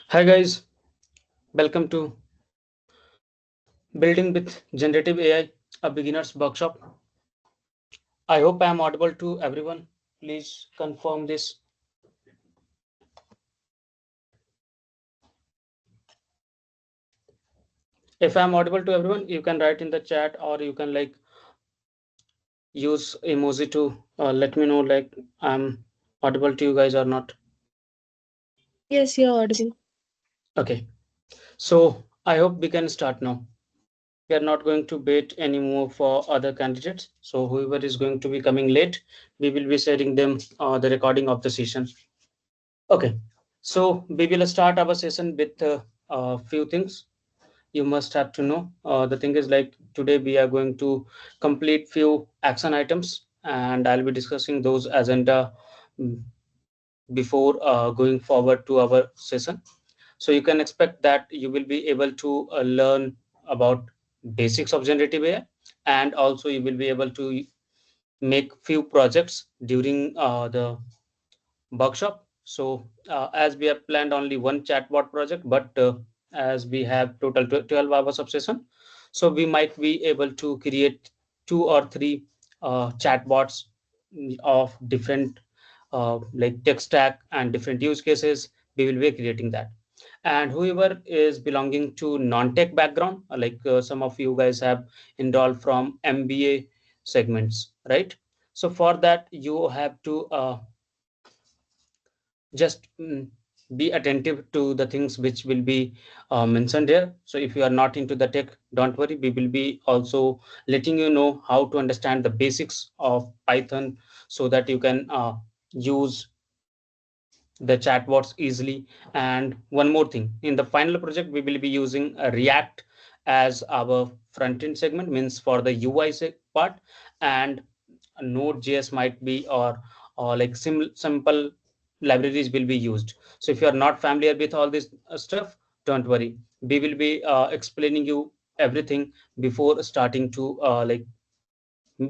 Hi guys, welcome to Building with Generative AI, a beginner's workshop. I hope I am audible to everyone. Please confirm this. If I am audible to everyone, you can write in the chat or you can use emoji to let me know I'm audible to you guys or not. Yes, you're audible. Okay, so I hope we can start now. We are not going to wait anymore for other candidates. So whoever is going to be coming late, we will be sharing them the recording of the session. Okay, so we will start our session with a few things you must have to know. The thing is today we are going to complete few action items and I'll be discussing those agenda mm, before going forward to our session. So you can expect that you will be able to learn about basics of generative AI and also you will be able to make few projects during the workshop. So as we have planned only one chatbot project, but as we have total 12 hours of session, so we might be able to create two or three chatbots of different tech stack and different use cases. We will be creating that. And whoever is belonging to non-tech background, some of you guys have enrolled from MBA segments, right? So for that, you have to just be attentive to the things which will be mentioned here. So if you are not into the tech, don't worry, we will be also letting you know how to understand the basics of Python so that you can use the chatbots easily. And one more thing, in the final project we will be using React as our front end segment, means for the UI part, and Node.js might be, or simple libraries will be used. So if you are not familiar with all this stuff, don't worry, we will be explaining you everything before starting to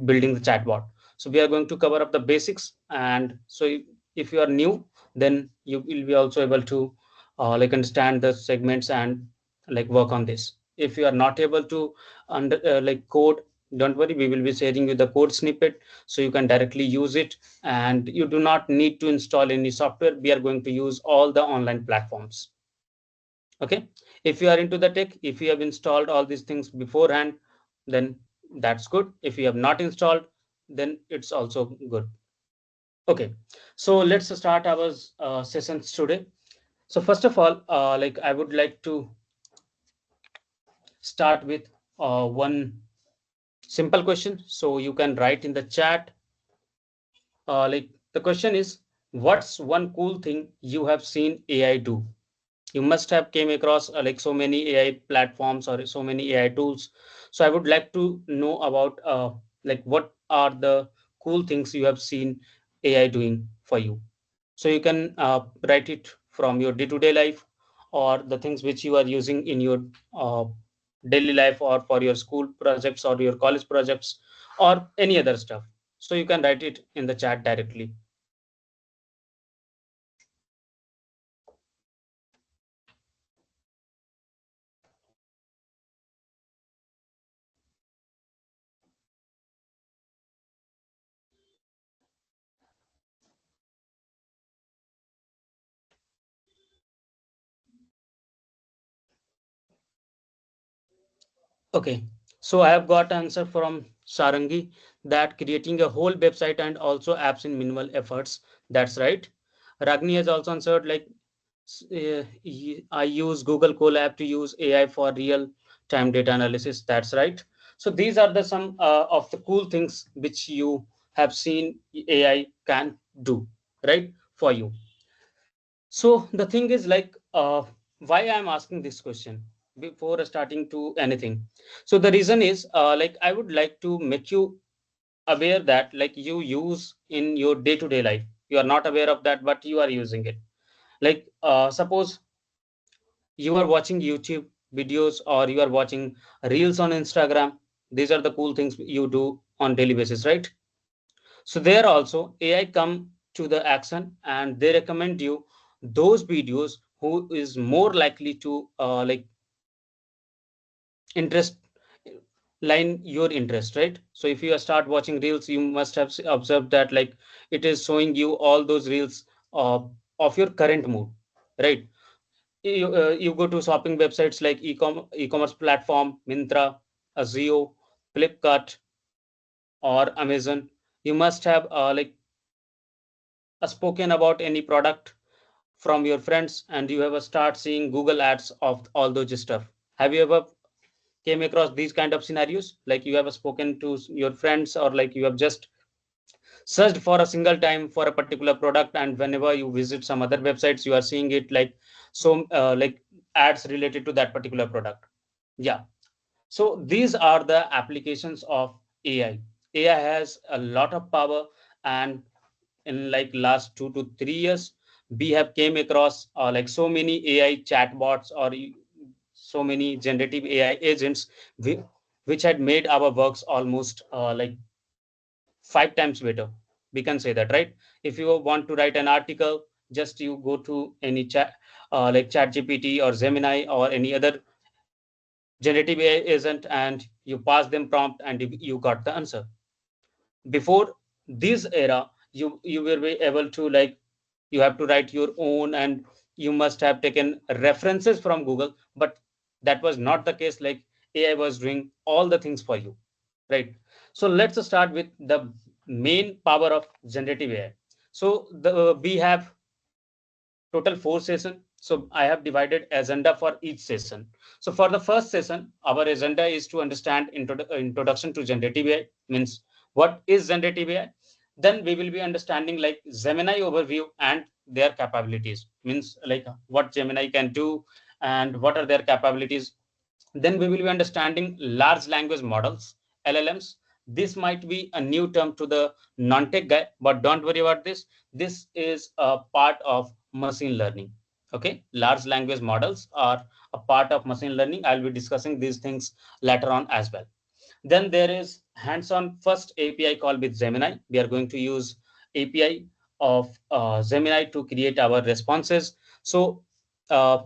building the chatbot. So we are going to cover up the basics, and so if you are new, then you will be also able to understand the segments and work on this. If you are not able to under code, don't worry, we will be sharing you the code snippet so you can directly use it, and you do not need to install any software. We are going to use all the online platforms. Okay, if you are into the tech, if you have installed all these things beforehand, then that's good. If you have not installed, then it's also good. Okay, so let's start our sessions today. So first of all, I would like to start with one simple question, so you can write in the chat. The question is, what's one cool thing you have seen AI do? You must have came across so many AI platforms or so many AI tools. So I would like to know about what are the cool things you have seen AI doing for you. So you can write it from your day-to-day life, or the things which you are using in your uh, daily life, or for your school projects or your college projects, or any other stuff. So you can write it in the chat directly. Okay, so I have got answer from Sarangi that creating a whole website and also apps in minimal efforts. That's right. Ragni has also answered I use Google Colab to use AI for real time data analysis. That's right. So these are the some of the cool things which you have seen AI can do, right, for you. So the thing is why I'm asking this question before starting to anything. So the reason is I would like to make you aware that you use in your day-to-day life. You are not aware of that, but you are using it. Suppose you are watching YouTube videos or you are watching reels on Instagram. These are the cool things you do on daily basis, right? So there also AI come to the action and they recommend you those videos who is more likely to like interest line your interest, right? So if you start watching reels, you must have observed that like it is showing you all those reels uh, of your current mood, right? You go to shopping websites like e-commerce platform Mintra, Azio, Flipkart, or Amazon. You must have spoken about any product from your friends, and you have start seeing Google ads of all those stuff. Have you ever came across these kind of scenarios, like you have spoken to your friends, or like you have just searched for a single time for a particular product, and whenever you visit some other websites you are seeing it like so like ads related to that particular product? Yeah. So these are the applications of AI. AI has a lot of power, and in like last 2 to 3 years we have came across like so many AI chatbots, or so many generative AI agents, which had made our works almost like 5 times better. We can say that, right? If you want to write an article, just you go to any chat like ChatGPT or Gemini or any other generative AI agent, and you pass them prompt, and you got the answer. Before this era, you will be able to like you have to write your own, and you must have taken references from Google, but that was not the case. Like AI was doing all the things for you, right? So let's start with the main power of generative AI. So we have total 4 sessions. So I have divided agenda for each session. So for the first session, our agenda is to understand introduction to generative AI, means what is generative AI. Then we will be understanding like Gemini overview and their capabilities, means like what Gemini can do and what are their capabilities. Then we will be understanding large language models, LLMs. This might be a new term to the non-tech guy, but don't worry about this. This is a part of machine learning. Okay, large language models are a part of machine learning. I'll be discussing these things later on as well. Then there is hands-on first API call with Gemini. We are going to use API of Gemini to create our responses. So uh,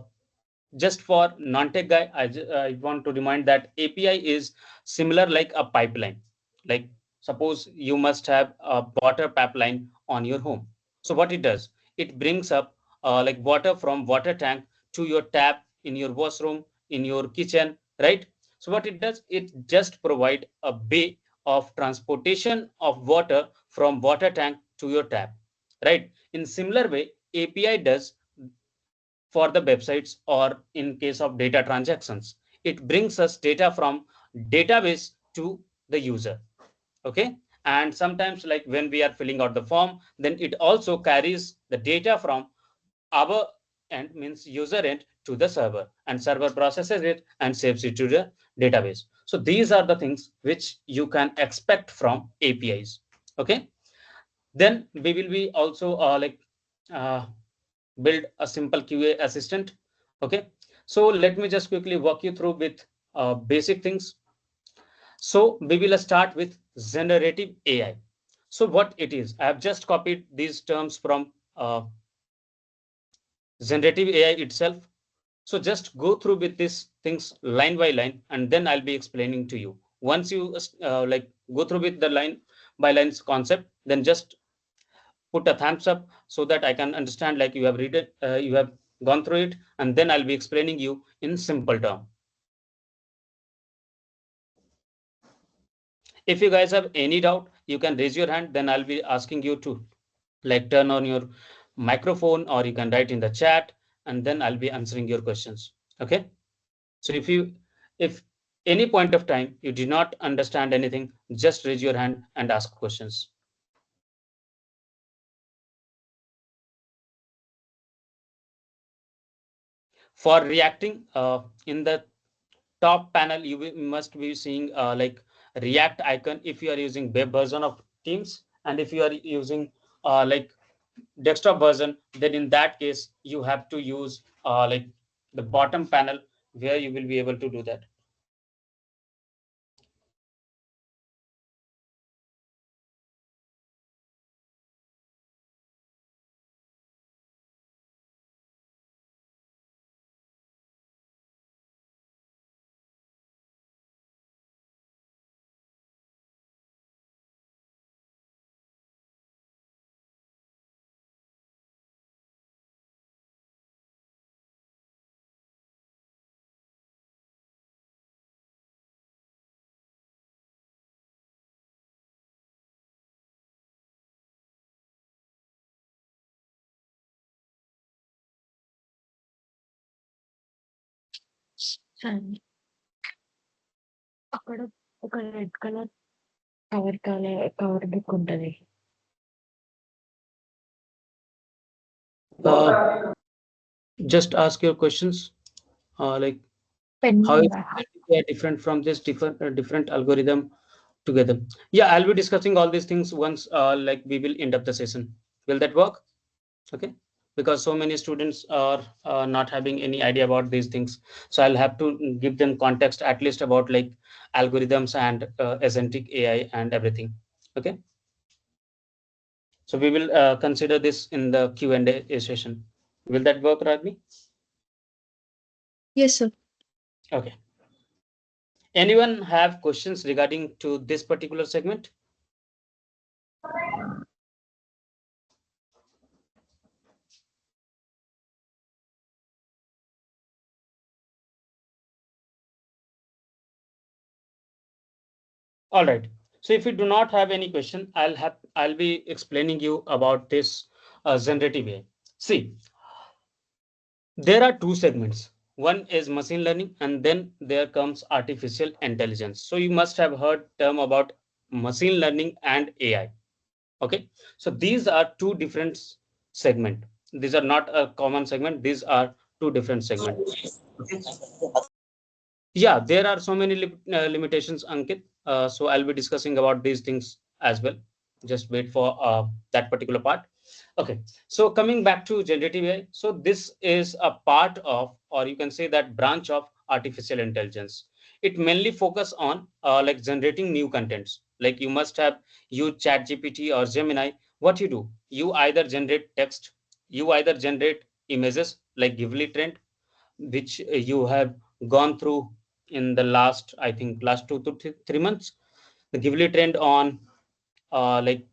just for non-tech guy, I want to remind that API is similar like a pipeline. Like suppose you must have a water pipeline on your home. So what it does, it brings up like water from water tank to your tap in your washroom, in your kitchen, right? So what it does, it just provide a way of transportation of water from water tank to your tap, right? In similar way, API does for the websites, or in case of data transactions, it brings us data from database to the user. Okay, and sometimes like when we are filling out the form, then it also carries the data from our end, means user end, to the server, and server processes it and saves it to the database. So these are the things which you can expect from APIs. Okay, then we will be also uh, build a simple QA assistant. Okay, so let me just quickly walk you through with basic things. So we will start with generative AI. So what it is, I have just copied these terms from generative AI itself. So just go through with these things line by line, and then I'll be explaining to you. Once you like go through with the line by lines concept, then just put a thumbs up so that I can understand like you have read it, you have gone through it, and then I'll be explaining you in simple term. If you guys have any doubt, you can raise your hand, then I'll be asking you to like turn on your microphone, or you can write in the chat, and then I'll be answering your questions. Okay, so if any point of time you do not understand anything, just raise your hand and ask questions. For reacting, in the top panel you must be seeing like react icon if you are using web version of Teams, and if you are using like desktop version, then in that case you have to use like the bottom panel, where you will be able to do that. And అక్కడ ఒక red colour cover book ఉంటది. uh, just ask your questions, like pen how is they are different from this different algorithm together. Yeah, I'll be discussing all these things once like we will end up the session. Will that work? Okay, because so many students are not having any idea about these things, so I'll have to give them context at least about like algorithms and agentic AI and everything. Okay, so we will consider this in the Q&A session. Will that work, Ragni? Yes, sir. Okay. Anyone have questions regarding to this particular segment? All right. So if you do not have any question, I'll be explaining you about this generative AI. See, there are two segments. One is machine learning, and then there comes artificial intelligence. So you must have heard term about machine learning and AI. Okay. So these are two different segment. These are not a common segment. These are two different segments. Okay. Yeah, there are so many limitations, Ankit. So I'll be discussing about these things as well. Just wait for that particular part. Okay, so coming back to generative AI, so this is a part of, or you can say that branch of artificial intelligence. It mainly focus on like generating new contents. Like you must have used ChatGPT or Gemini. What you do, you either generate text, you either generate images like Ghibli trend, which you have gone through in the last, I think, last 2 to 3 months. The Ghibli trend on like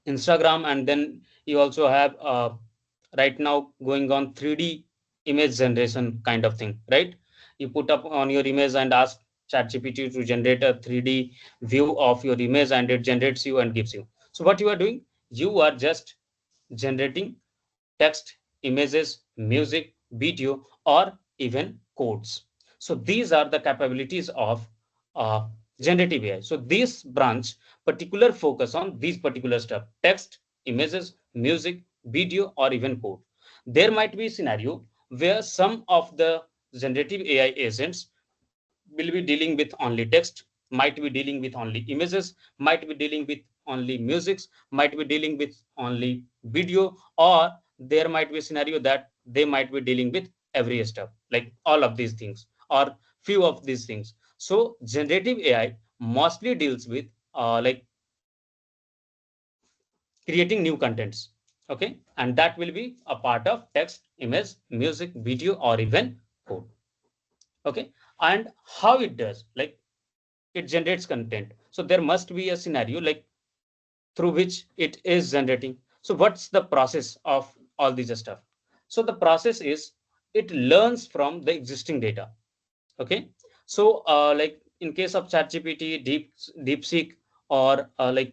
Instagram, and then you also have right now going on 3D image generation kind of thing, right? You put up on your image and ask ChatGPT to generate a 3D view of your image, and it generates you and gives you. So what you are doing, you are just generating text, images, music, video, or even codes. So these are the capabilities of generative AI. So this branch particular focus on these particular stuff: text, images, music, video, or even code. There might be a scenario where some of the generative AI agents will be dealing with only text, might be dealing with only images, might be dealing with only musics, might be dealing with only video, or there might be a scenario that they might be dealing with every stuff, like all of these things or few of these things. So generative AI mostly deals with like creating new contents. Okay, and that will be a part of text, image, music, video, or even code. Okay, and how it does, like it generates content. So there must be a scenario like through which it is generating. So what's the process of all this stuff? So the process is it learns from the existing data. Okay, so like in case of ChatGPT, DeepSeek, or like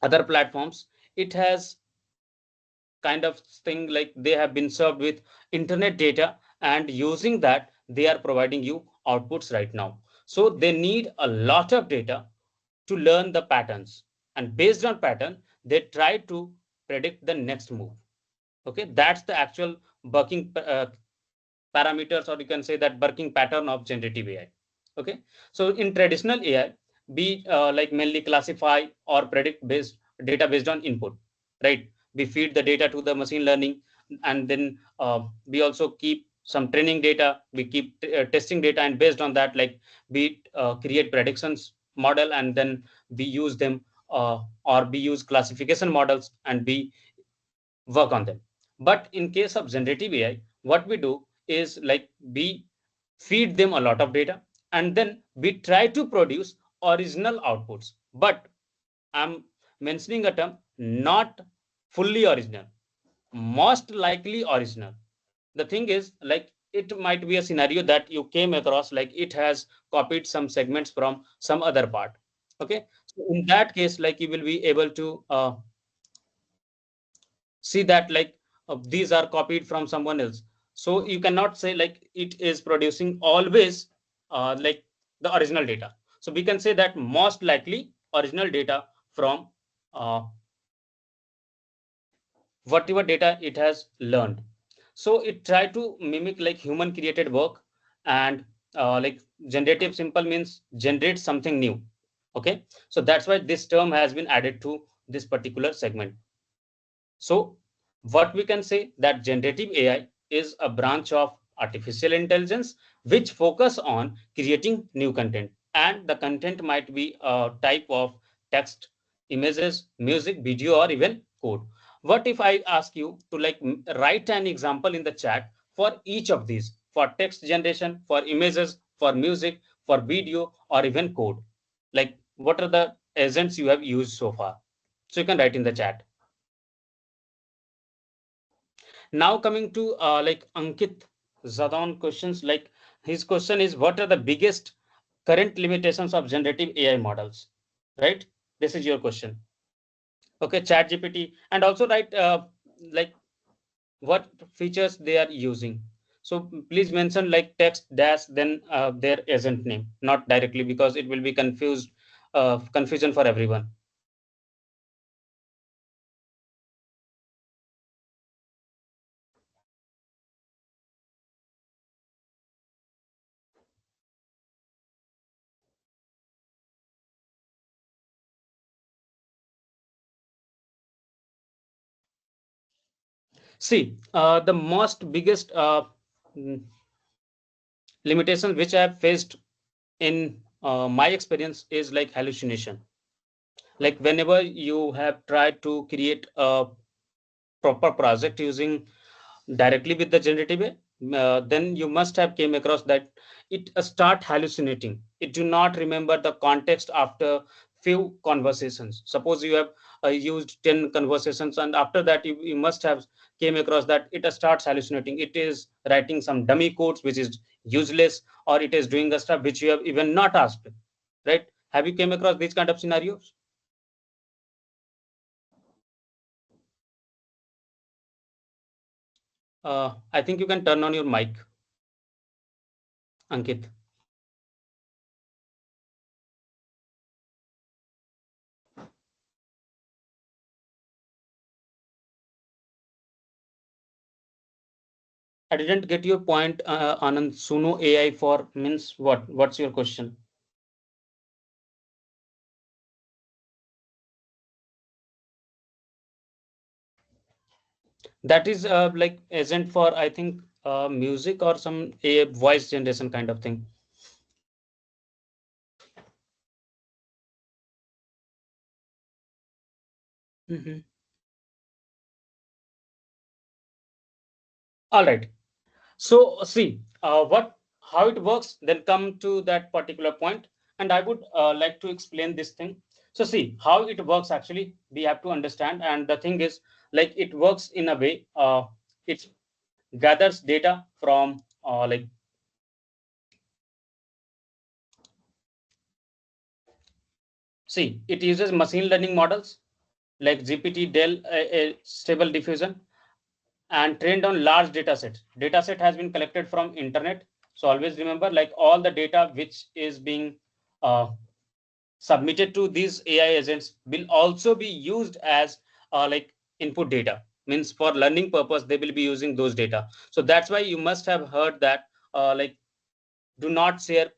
other platforms, it has kind of thing like they have been served with internet data, and using that they are providing you outputs right now. So they need a lot of data to learn the patterns, and based on pattern they try to predict the next move. Okay, that's the actual working parameters, or you can say that working pattern of generative AI. Okay, so in traditional AI, we like mainly classify or predict based data based on input, right? We feed the data to the machine learning, and then we also keep some training data, we keep testing data, and based on that, like we create predictions model, and then we use them, or we use classification models, and we work on them. But in case of generative AI, what we do is like we feed them a lot of data, and then we try to produce original outputs. But I'm mentioning a term, not fully original, most likely original. The thing is, like, it might be a scenario that you came across, like it has copied some segments from some other part. Okay, so in that case, like you will be able to see that like these are copied from someone else. So you cannot say like it is producing always like the original data. So we can say that most likely original data from uh, whatever data it has learned. So it try to mimic like human created work, and like generative simple means generate something new. Okay, so that's why this term has been added to this particular segment. So what we can say that generative AI is a branch of artificial intelligence which focus on creating new content, and the content might be a type of text, images, music, video, or even code. What if I ask you to like write an example in the chat for each of these, for text generation, for images, for music, for video, or even code? Like what are the agents you have used so far? So you can write in the chat. Now coming to like Ankit Zadon questions, like his question is, what are the biggest current limitations of generative AI models? Right? This is your question. Okay, ChatGPT, and also write like what features they are using. So please mention like text dash then their agent name, not directly, because it will be confused confusion for everyone. See, the most biggest mm, limitation which I have faced in my experience is like hallucination. Like whenever you have tried to create a proper project using directly with the generative AI, then you must have came across that it start hallucinating. It do not remember the context after few conversations. Suppose you have used 10 conversations, and after that you must have came across that it starts hallucinating. It is writing some dummy codes which is useless, or it is doing the stuff which you have even not asked. Right? Have you came across these kind of scenarios? I think you can turn on your mic, Ankit. I didn't get your point, Anand. Suno AI for means what? What's your question? That is like agent for I think music or some a voice generation kind of thing. Mhm. All right. So see what how it works. Then come to that particular point, and I would like to explain this thing. So see how it works. Actually, we have to understand, and the thing is like it works in a way. It gathers data from like see it uses machine learning models like GPT, Dell, stable diffusion, and trained on large data sets. Data set has been collected from internet. So always remember, like all the data which is being uh, submitted to these AI agents will also be used as like input data. Means for learning purpose, they will be using those data. So that's why you must have heard that like do not share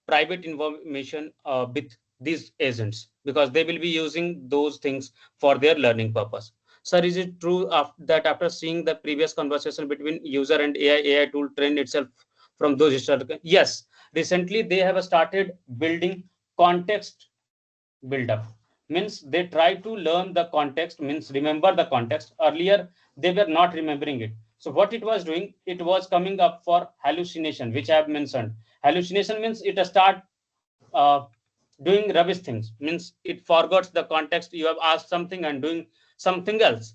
private information with these agents, because they will be using those things for their learning purpose. Sir, is it true that after seeing the previous conversation between user and AI tool trained itself from those historical? Yes, recently they have started building context build up. Means they try to learn the context, means remember the context. Earlier they were not remembering it. So what it was doing, it was coming up for hallucination, which I have mentioned. Hallucination means it start uh, doing rubbish things, means it forgets the context. You have asked something and doing something else.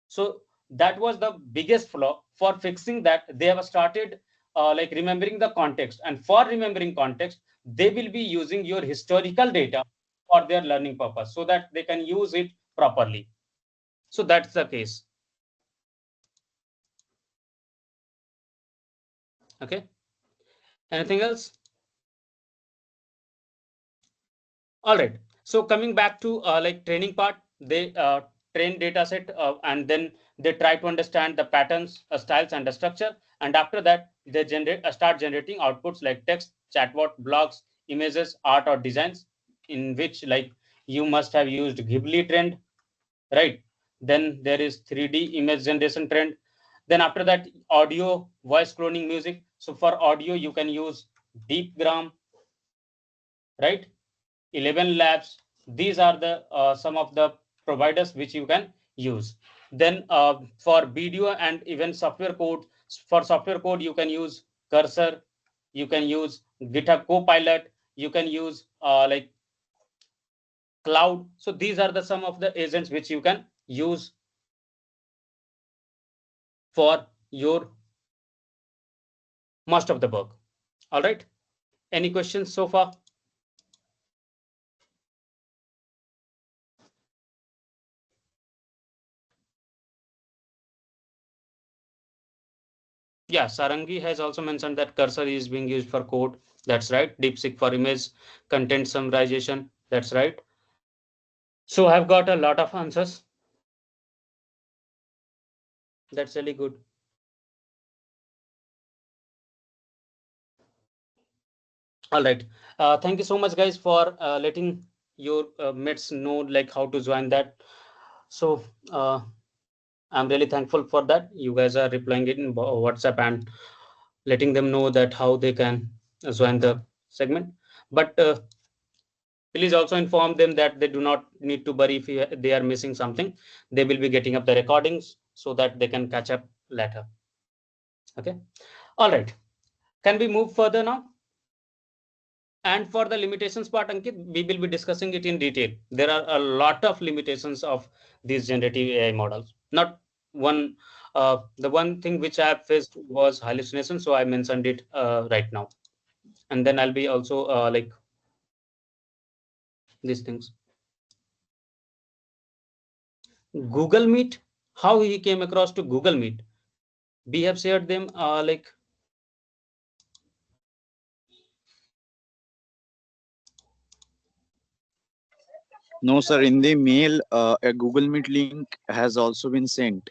So that was the biggest flaw. For fixing that, they have started like remembering the context, and for remembering context they will be using your historical data for their learning purpose, so that they can use it properly. So that's the case. Okay, anything else? All right. So coming back to like training part, they train data set and then they try to understand the patterns, styles, and the structure. And after that, they start generating outputs like text, chatbot, blogs, images, art, or designs, in which like you must have used Ghibli trend, right? Then there is 3D image generation trend. Then after that, audio, voice cloning, music. So for audio, you can use Deepgram, right? 11 labs. These are the some of the providers which you can use. Then for video and even software code, for software code you can use Cursor, you can use GitHub Copilot, you can use like Cloud. So these are the some of the agents which you can use for your most of the work. All right, any questions so far? Yeah, Sarangi has also mentioned that Cursor is being used for code. That's right. DeepSeek for image content summarization. That's right. So I've got a lot of answers. That's really good. All right. Thank you so much, guys, for letting your mates know like how to join that. So I'm really thankful for that. You guys are replying it in WhatsApp and letting them know that how they can join the segment. But please also inform them that they do not need to worry if they are missing something. They will be getting up the recordings so that they can catch up later. Okay. All right. Can we move further now? And for the limitations part, Ankit, we will be discussing it in detail. There are a lot of limitations of these generative AI models. Not one, the one thing which I have faced was hallucination. So I mentioned it right now. And then I'll be also like these things. Google Meet, how he came across to Google Meet. We have shared them like No, sir. In the mail, a Google Meet link has also been sent.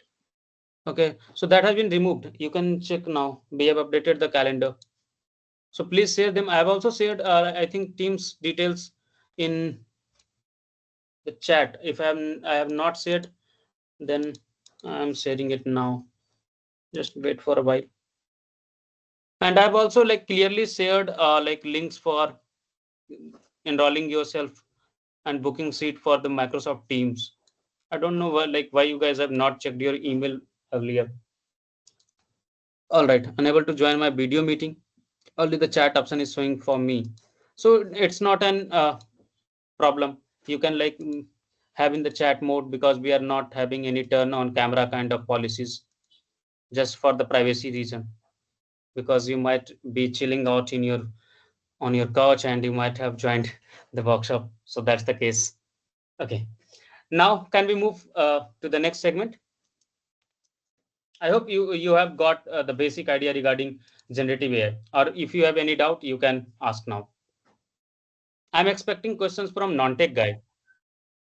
okay, so that has been removed. You can check now. We have updated the calendar. So please share them. I have also shared, I think, Teams details in the chat. If I have not shared, then I'm sharing it now. Just wait for a while. And I've also like clearly shared like links for enrolling yourself and booking seat for the Microsoft Teams. I don't know why, like why you guys have not checked your email earlier. All right, unable to join my video meeting. Only the chat option is showing for me. So it's not an problem. You can like have in the chat mode because we are not having any turn on camera kind of policies just for the privacy reason, because you might be chilling out in your on your couch and you might have joined the workshop. So that's the case. Okay. Now can we move to the next segment? I hope you have got the basic idea regarding generative AI, or if you have any doubt, you can ask now. I'm expecting questions from non-tech guy.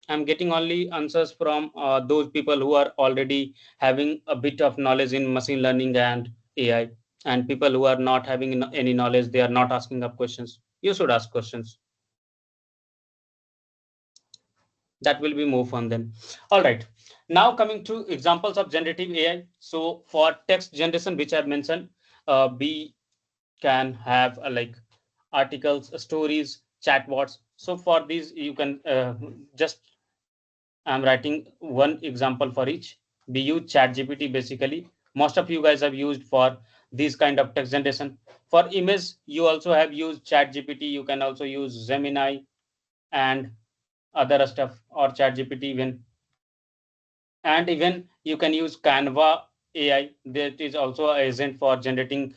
I'm getting only answers from those people who are already having a bit of knowledge in machine learning and AI, and people who are not having any knowledge, they are not asking up questions. You should ask questions. That will be more fun then. All right. Now coming to examples of generative AI. So for text generation, which I've mentioned, we can have like articles, stories, chatbots. So for these, you can just I'm writing one example for each. We use ChatGPT basically. Most of you guys have used for these kind of text generation. For image, you also have used ChatGPT. You can also use Gemini and other stuff or ChatGPT even. And even you can use Canva AI. That is also an agent for generating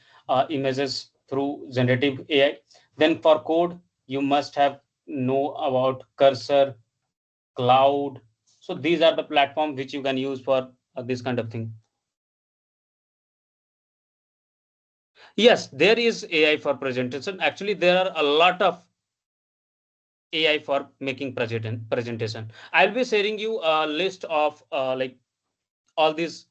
images through generative AI. Then for code, you must have know about Cursor, Cloud. So these are the platforms which you can use for this kind of thing. Yes, there is AI for presentation. Actually, there are a lot of AI for making presentation. I'll be sharing you a list of like all these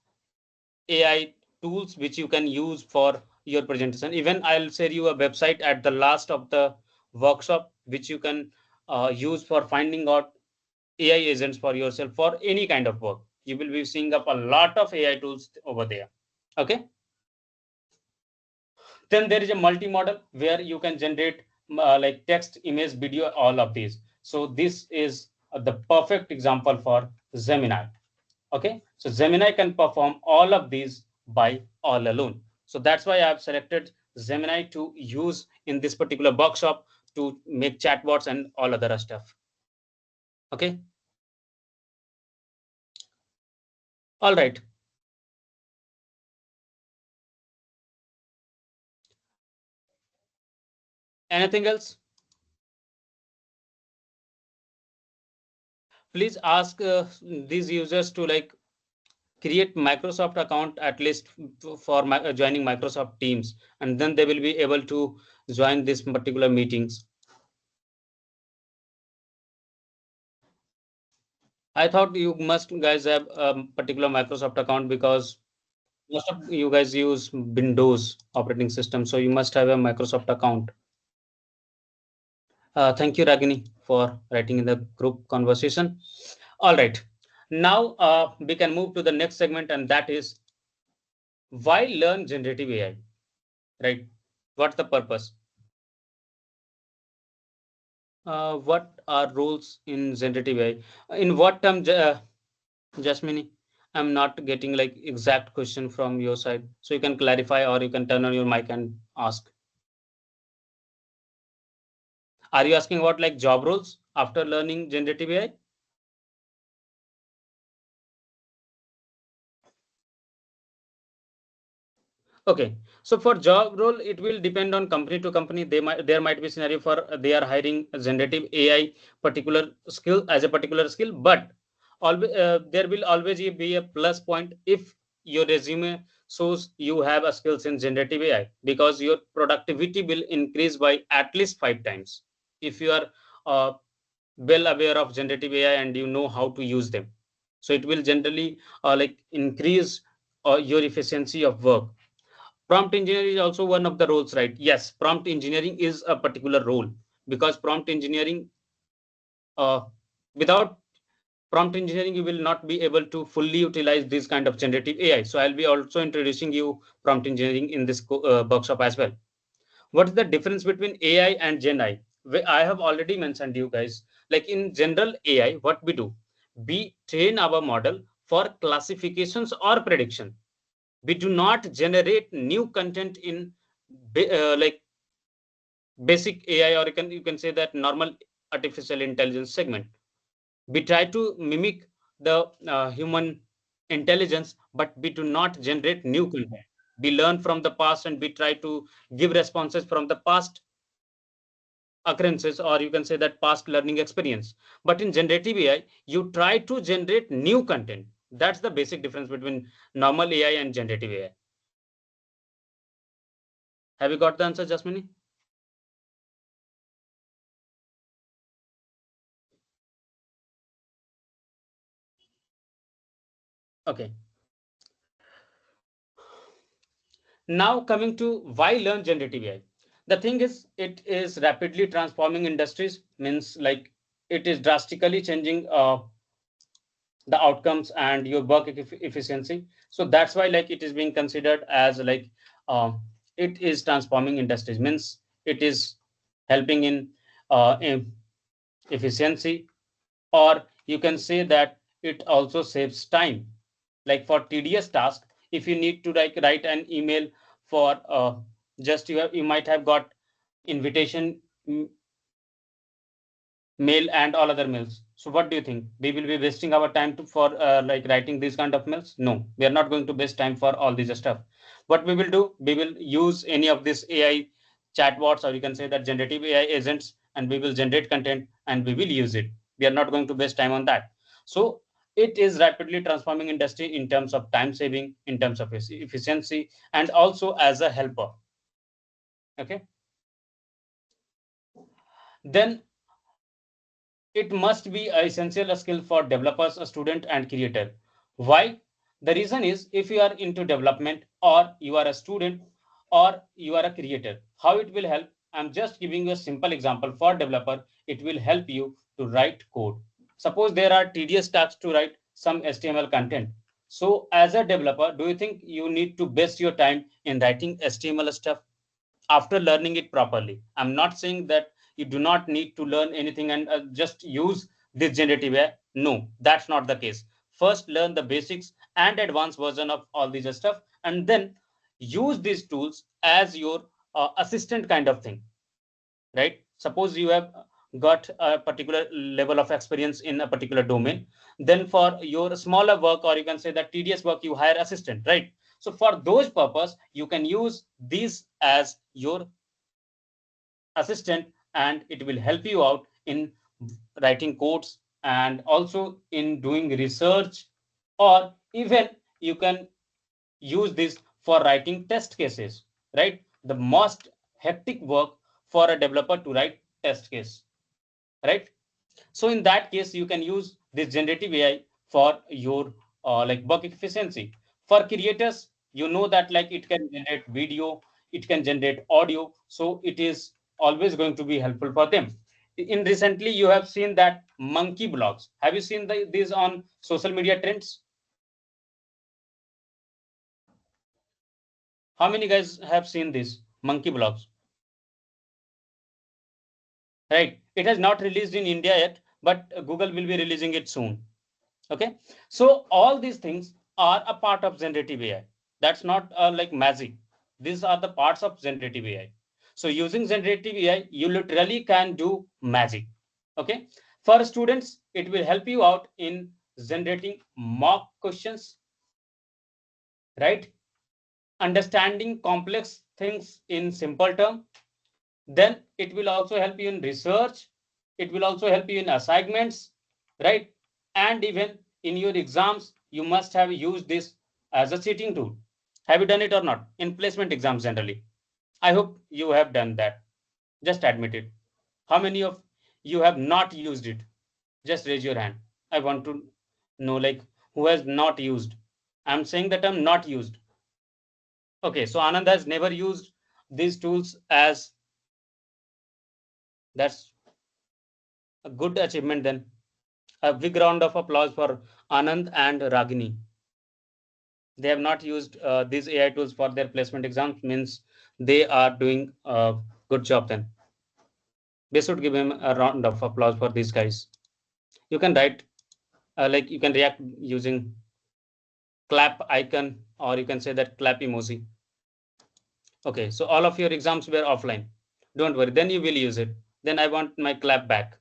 AI tools which you can use for your presentation. Even I'll share you a website at the last of the workshop which you can use for finding out AI agents for yourself for any kind of work. You will be seeing up a lot of AI tools over there. Okay. Then there is a multi-model where you can generate like text, image, video, all of these. So this is the perfect example for Gemini. Okay, so Gemini can perform all of these by all alone. So that's why I've selected Gemini to use in this particular workshop to make chatbots and all other stuff. Okay, all right. Anything else? Please ask these users to like create Microsoft account at least for joining Microsoft Teams, and then they will be able to join this particular meetings. I thought you must guys have a particular Microsoft account because most of you guys use Windows operating system, so you must have a Microsoft account. Thank you, Ragini, for writing in the group conversation. All right, now we can move to the next segment, and that is why learn generative AI, right? What's the purpose? What are roles in generative AI? In what term, Jasmine? I'm not getting like exact question from your side, so you can clarify or you can turn on your mic and ask. Are you asking about like job roles after learning generative AI? Okay, so for job role, it will depend on company to company. There might be scenario for they are hiring generative AI particular skill as a particular skill, but always there will always be a plus point if your resume shows you have a skills in generative AI because your productivity will increase by at least 5 times if you are uh, well aware of generative AI and you know how to use them. So it will generally like increase your efficiency of work. Prompt engineering is also one of the roles, right? Yes, prompt engineering is a particular role because prompt engineering, uh, without prompt engineering, you will not be able to fully utilize this kind of generative AI. So I'll be also introducing you prompt engineering in this workshop as well. What is the difference between AI and Gen I? I have already mentioned you guys. Like in general AI, what we do, we train our model for classifications or prediction. We do not generate new content in like basic AI, or you can say that normal artificial intelligence segment. We try to mimic the human intelligence, but we do not generate new content. We learn from the past and we try to give responses from the past occurrences, or you can say that past learning experience. But in generative AI, you try to generate new content. That's the basic difference between normal AI and generative AI. Have you got the answer, Jasmine? Okay. Now coming to why learn generative AI. The thing is, it is rapidly transforming industries, means like it is drastically changing the outcomes and your work efficiency. So that's why like it is being considered as like it is transforming industries, means it is helping in efficiency, or you can say that it also saves time, like for tedious task. If you need to like write an email for just you might have got invitation mail and all other mails. So what do you think? We will be wasting our time to for like writing these kind of mails? No, we are not going to waste time for all this stuff. What we will do? We will use any of this AI chatbots, or you can say that generative AI agents, and we will generate content and we will use it. We are not going to waste time on that. So it is rapidly transforming industry in terms of time saving, in terms of efficiency, and also as a helper. Okay, then it must be an essential skill for developers, a student, and creator. Why? The reason is if you are into development or you are a student or you are a creator, how it will help? I'm just giving you a simple example. For developer, it will help you to write code. Suppose there are tedious tasks to write some HTML content. So as a developer, do you think you need to waste your time in writing HTML stuff? After learning it properly, I'm not saying that you do not need to learn anything and just use this generative AI. No, that's not the case. First learn the basics and advanced version of all these stuff, and then use these tools as your assistant kind of thing, right? Suppose you have got a particular level of experience in a particular domain, then for your smaller work, or you can say that tedious work, you hire assistant, right? So for those purpose you can use these as your assistant, and it will help you out in writing codes and also in doing research, or even you can use this for writing test cases, right? The most hectic work for a developer to write test case, right? So in that case you can use this generative AI for your like work efficiency. For creators, you know that like it can generate video, it can generate audio, so it is always going to be helpful for them. In recently you have seen that monkey blogs. Have you seen these on social media trends? How many guys have seen this monkey blogs? Right, it has not released in India yet, but Google will be releasing it soon. Okay, so all these things are a part of generative AI. That's not like magic. These are the parts of generative AI. So using generative AI you literally can do magic. Okay, for students it will help you out in generating mock questions, right? Understanding complex things in simple term. Then it will also help you in research, it will also help you in assignments, right? And even in your exams you must have used this as a cheating tool. Have you done it or not in placement exams generally? I hope you have done that. Just admit it. How many of you have not used it? Just raise your hand. I want to know like who has not used. I'm saying that I'm not used. Okay, so Anand has never used these tools as, that's a good achievement then. A big round of applause for Anand and Ragini. They have not used these AI tools for their placement exams, means they are doing a good job then. They should give him a round of applause for these guys. You can write, like you can react using clap icon, or you can say that clap emoji. Okay, so all of your exams were offline. Don't worry, then you will use it. Then I want my clap back.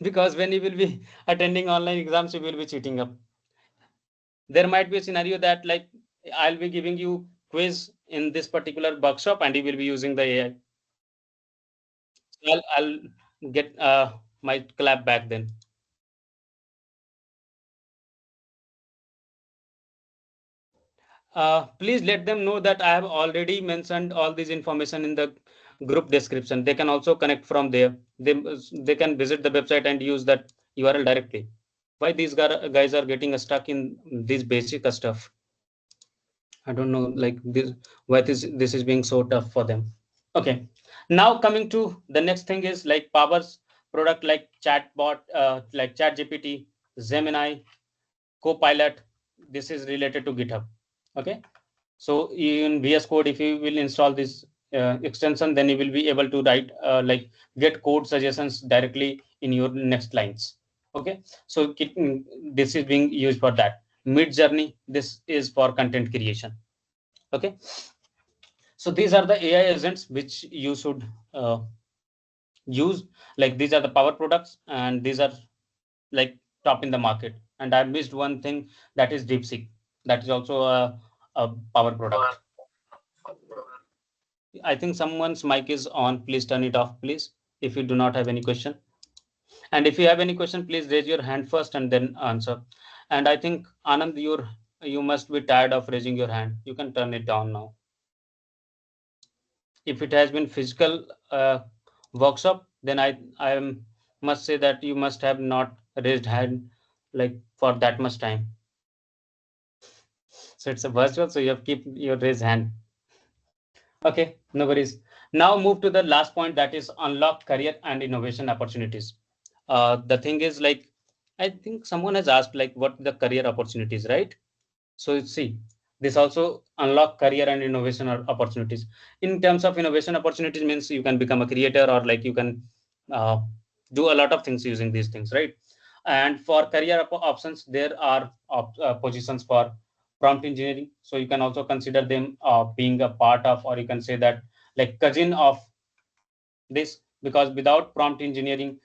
Because when you will be attending online exams, you will be cheating up. There might be a scenario that like I'll be giving you quiz in this particular workshop and you will be using the AI. So I'll get my clap back then. Please let them know that I have already mentioned all this information in the group description. They can also connect from there. They can visit the website and use that URL directly. Why these guys are getting stuck in this basic stuff? I don't know, like this, why this is being so tough for them. Okay, now coming to the next thing is like Power's product like Chatbot, like ChatGPT, Gemini, Copilot. This is related to GitHub. Okay, so in VS Code, if you will install this extension, then you will be able to write like get code suggestions directly in your next lines. Okay, so this is being used for that. Mid Journey, this is for content creation. Okay, so these are the AI agents which you should use. Like these are the power products, and these are like top in the market. And I missed one thing, that is DeepSeek. That is also a power product. I think someone's mic is on. Please turn it off, please, if you do not have any question. And if you have any question, please raise your hand first and then answer. And I think Anand, you must be tired of raising your hand. You can turn it down now. If it has been physical workshop, then I must say that you must have not raised hand like for that much time. So it's a virtual, so you have keep your raised hand. Okay, no worries. Now move to the last point, that is unlock career and innovation opportunities. The thing is like, I think someone has asked like what the career opportunities, right? So see, this also unlock career and innovation opportunities. In terms of innovation opportunities means you can become a creator, or like you can uh, do a lot of things using these things, right? And for career options, there are positions for prompt engineering. So you can also consider them being a part of, or you can say that like cousin of this, because without prompt engineering,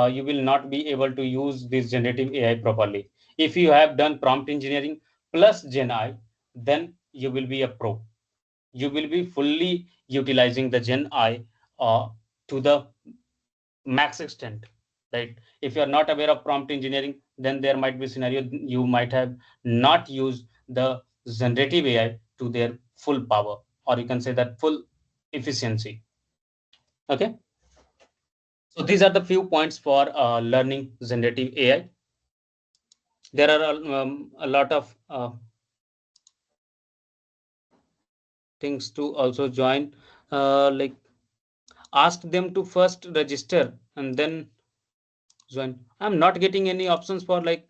you will not be able to use this generative AI properly. If you have done prompt engineering plus Gen I, then you will be a pro. You will be fully utilizing the Gen I to the max extent, right? If you are not aware of prompt engineering, then there might be scenario you might have not used the generative AI to their full power, or you can say that full efficiency. Okay. So these are the few points for learning generative AI. There are a lot of things to also join. Like ask them to first register and then join. I'm not getting any options for like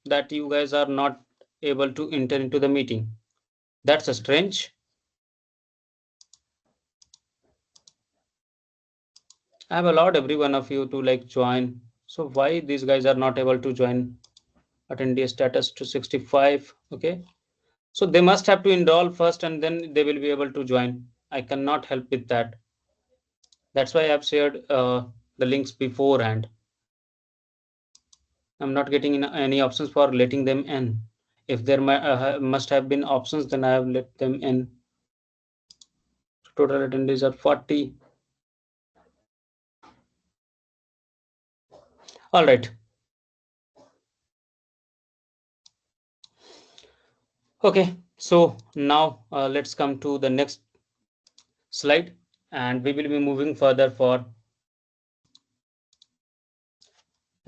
that you guys are not able to enter into the meeting. That's a strange. I have allowed every one of you to like join. So why these guys are not able to join? Attendee status to 65. Okay. So they must have to enroll first and then they will be able to join. I cannot help with that. That's why I've shared the links beforehand. I'm not getting any options for letting them in. If there must have been options, then I have let them in. Total attendees are 40. All right. Okay. So now let's come to the next slide, and we will be moving further for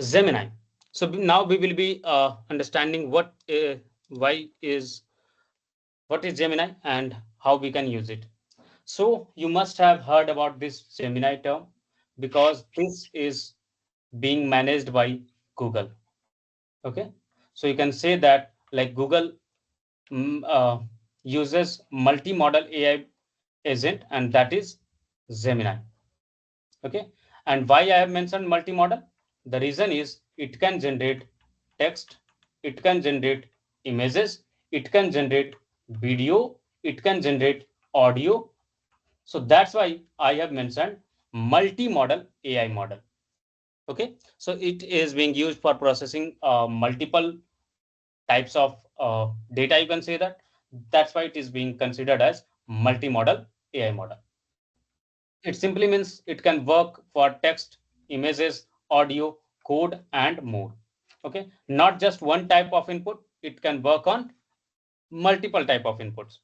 Gemini. So now we will be understanding why is what is Gemini and how we can use it. So you must have heard about this Gemini term, because this is being managed by Google. Okay. So you can say that like Google uses multi-modal AI agent, and that is Gemini. Okay. And why I have mentioned multi-modal? The reason is it can generate text, it can generate images, it can generate video, it can generate audio. So that's why I have mentioned multi-modal AI model. Okay. So it is being used for processing multiple types of data. You can say that. That's why it is being considered as multi-modal AI model. It simply means it can work for text, images, audio, code, and more. Okay, not just one type of input. It can work on multiple type of inputs.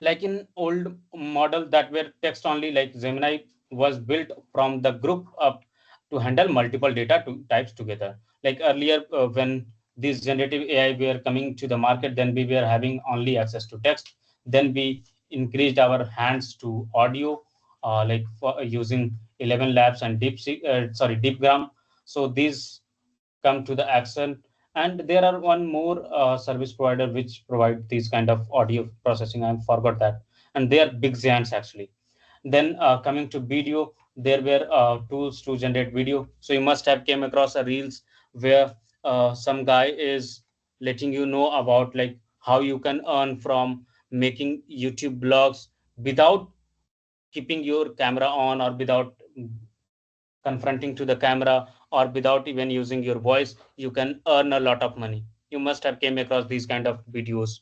Like in old model that were text only, like Gemini was built from the group up to handle multiple data types together. Like earlier, when these generative AI were coming to the market, then we were having only access to text. Then we increased our hands to audio, like for using 11 labs and deepgram. So these come to the action, and there are one more service provider which provide these kind of audio processing. I forgot that, and they are big giants actually. Then coming to video, there were tools to generate video. So you must have came across a reels where some guy is letting you know about like how you can earn from making YouTube blogs without keeping your camera on, or without confronting to the camera, or without even using your voice. You can earn a lot of money. You must have came across these kind of videos.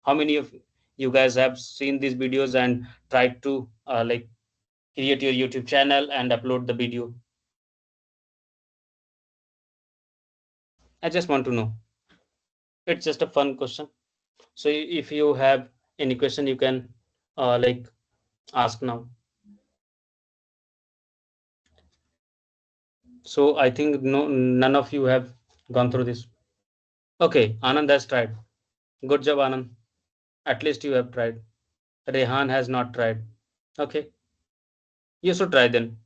How many of you guys have seen these videos and tried to like create your YouTube channel and upload the video? I just want to know. It's just a fun question. So if you have any question, you can like ask now. So I think no, none of you have gone through this. Okay, Anand has tried. Good job, Anand. At least you have tried. Rehan has not tried. Okay, you should try then.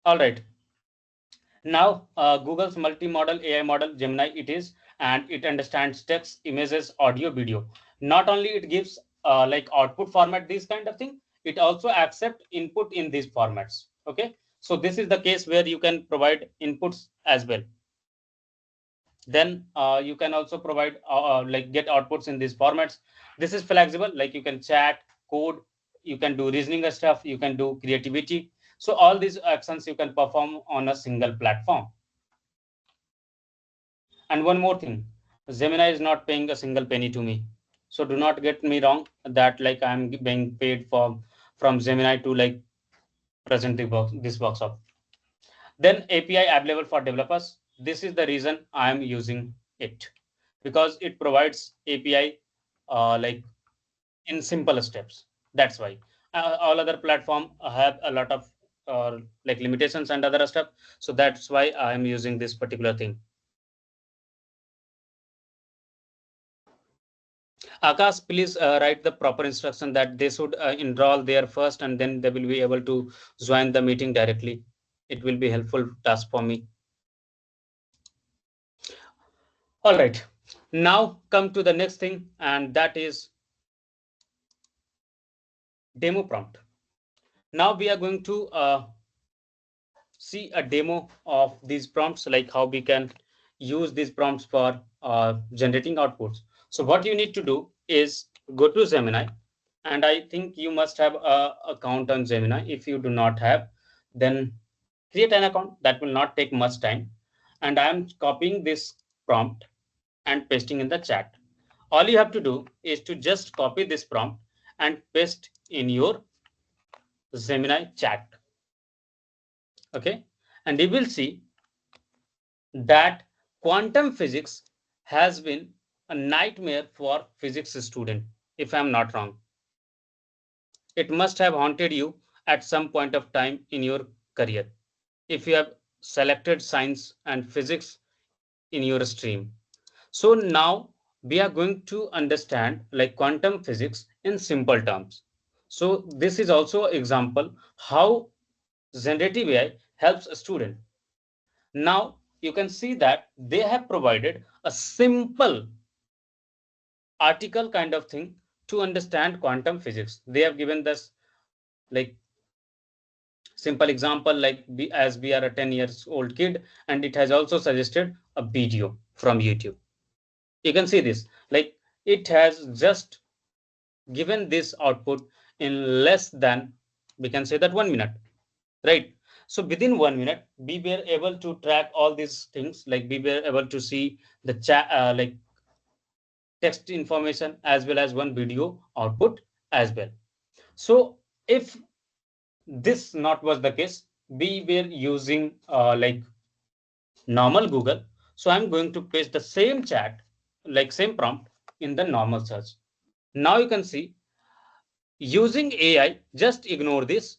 All right. Now, Google's multi-model AI model, Gemini, it is, and it understands text, images, audio, video. Not only it gives like output format, this kind of thing, it also accept input in these formats. Okay, so this is the case where you can provide inputs as well. Then you can also provide like get outputs in these formats. This is flexible, like you can chat, code, you can do reasoning stuff, you can do creativity. So all these actions you can perform on a single platform. And one more thing, Gemini is not paying a single penny to me. So do not get me wrong that like I'm being paid for from Gemini to like present the box, this workshop. Then API available for developers. This is the reason I am using it, because it provides API like in simple steps. That's why all other platform have a lot of like limitations and other stuff. So that's why I am using this particular thing. Akash, please write the proper instruction that they should enroll there first and then they will be able to join the meeting directly. It will be helpful task for me. All right. Now come to the next thing, and that is demo prompt. Now we are going to see a demo of these prompts, like how we can use these prompts for generating outputs. So what you need to do is go to Gemini, and I think you must have a account on Gemini. If you do not have, then create an account. That will not take much time. And I am copying this prompt and pasting in the chat. All you have to do is to just copy this prompt and paste in your Gemini chat. Okay, and you will see that quantum physics has been a nightmare for physics student. If I'm not wrong, it must have haunted you at some point of time in your career if you have selected science and physics in your stream. So now we are going to understand like quantum physics in simple terms. So this is also example how generative AI helps a student. Now you can see that they have provided a simple article kind of thing to understand quantum physics. They have given this like simple example, like as we are a 10 years old kid, and it has also suggested a video from YouTube. You can see this, like it has just given this output in less than, we can say that 1 minute, right? So within 1 minute we were able to track all these things, like we were able to see the chat like text information as well as one video output as well. So if this not was the case, we were using like normal Google. So I'm going to paste the same chat, like same prompt in the normal search. Now you can see using AI, just ignore this.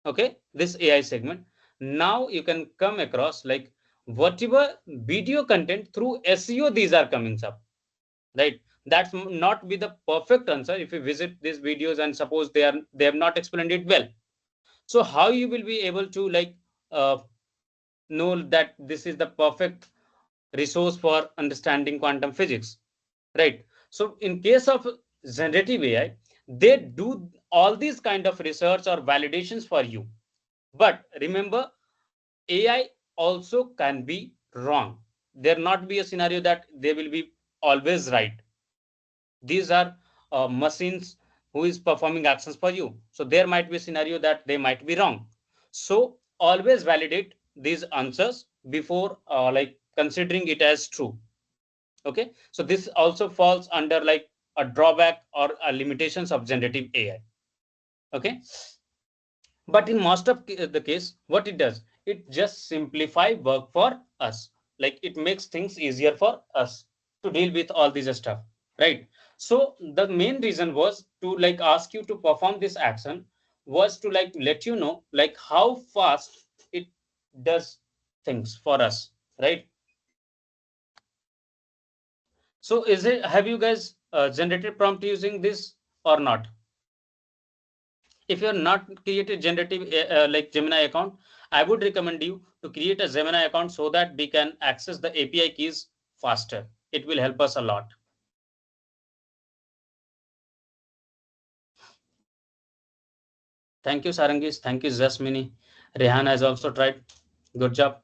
Okay, this AI segment. Now you can come across like whatever video content through SEO these are coming up, right? That's not be the perfect answer if you visit these videos and suppose they have not explained it well. So how you will be able to like uh, know that this is the perfect resource for understanding quantum physics, right? So in case of generative AI, they do all these kind of research or validations for you. But remember, AI also can be wrong. There not be a scenario that they will be always right. These are machines who is performing actions for you. So there might be a scenario that they might be wrong. So always validate these answers before like considering it as true. Okay, so this also falls under like a drawback or a limitations of generative AI. Okay, but in most of the case, what it does, it just simplify work for us. Like it makes things easier for us to deal with all this stuff, right? So the main reason was to like ask you to perform this action, was to like let you know like how fast it does things for us, right? So is it, have you guys generated prompt using this or not? If you're not created generative like Gemini account, I would recommend you to create a Gemini account so that we can access the API keys faster. It will help us a lot. Thank you, Sarangis. Thank you, Jasmine. Rehan has also tried. Good job.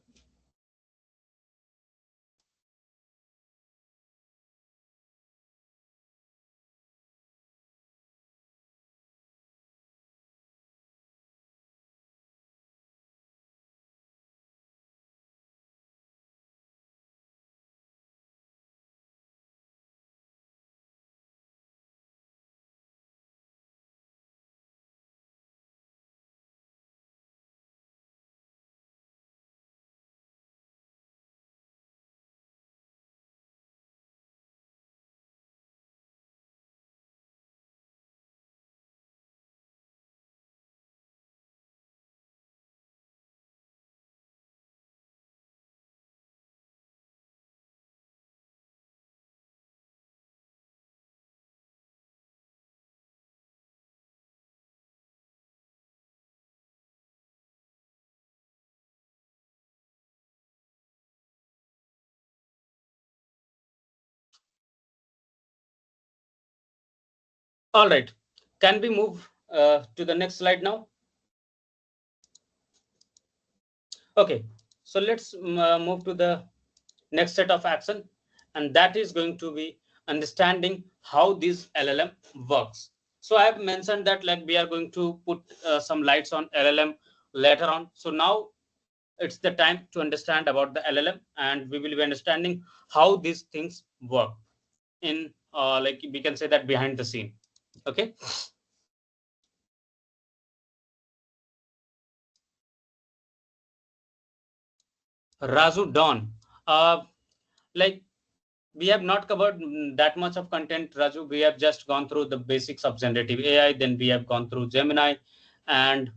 All right. Can we move to the next slide now? Okay. So let's move to the next set of action, and that is going to be understanding how this LLM works. So I have mentioned that like we are going to put some lights on LLM later on. So now it's the time to understand about the LLM, and we will be understanding how these things work in like we can say that behind the scene. Okay. Raju Don. Like we have not covered that much of content, Raju. We have just gone through the basics of generative AI, then we have gone through Gemini, and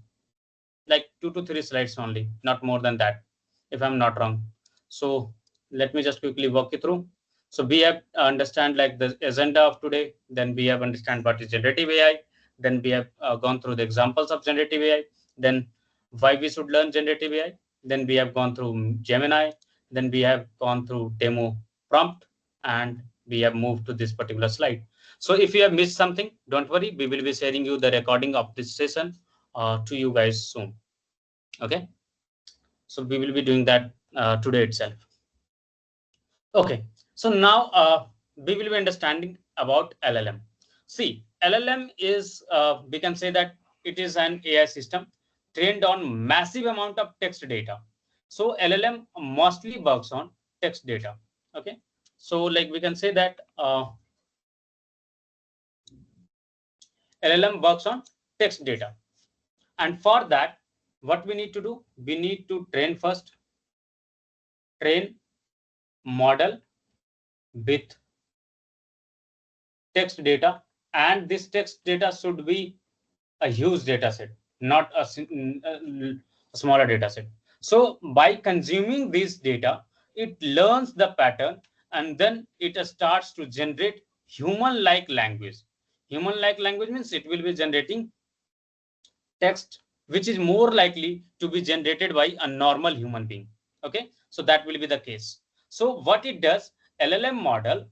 like 2 to 3 slides only, not more than that, if I'm not wrong. So let me just quickly walk you through. So we have understand like the agenda of today, then we have understand what is generative AI, then we have gone through the examples of generative AI, then why we should learn generative AI, then we have gone through Gemini, then we have gone through demo prompt, and we have moved to this particular slide. So if you have missed something, don't worry, we will be sharing you the recording of this session to you guys soon. Okay, so we will be doing that today itself. Okay, so now we will be understanding about LLM. See, LLM is we can say that it is an AI system trained on massive amount of text data. So LLM mostly works on text data. Okay, so like we can say that LLM works on text data, and for that what we need to do, we need to train first, train model with text data, and this text data should be a huge data set, not a smaller data set. So by consuming this data, it learns the pattern, and then it starts to generate human like language. Human like language means it will be generating text which is more likely to be generated by a normal human being. Okay, so that will be the case. So what it does, LLM model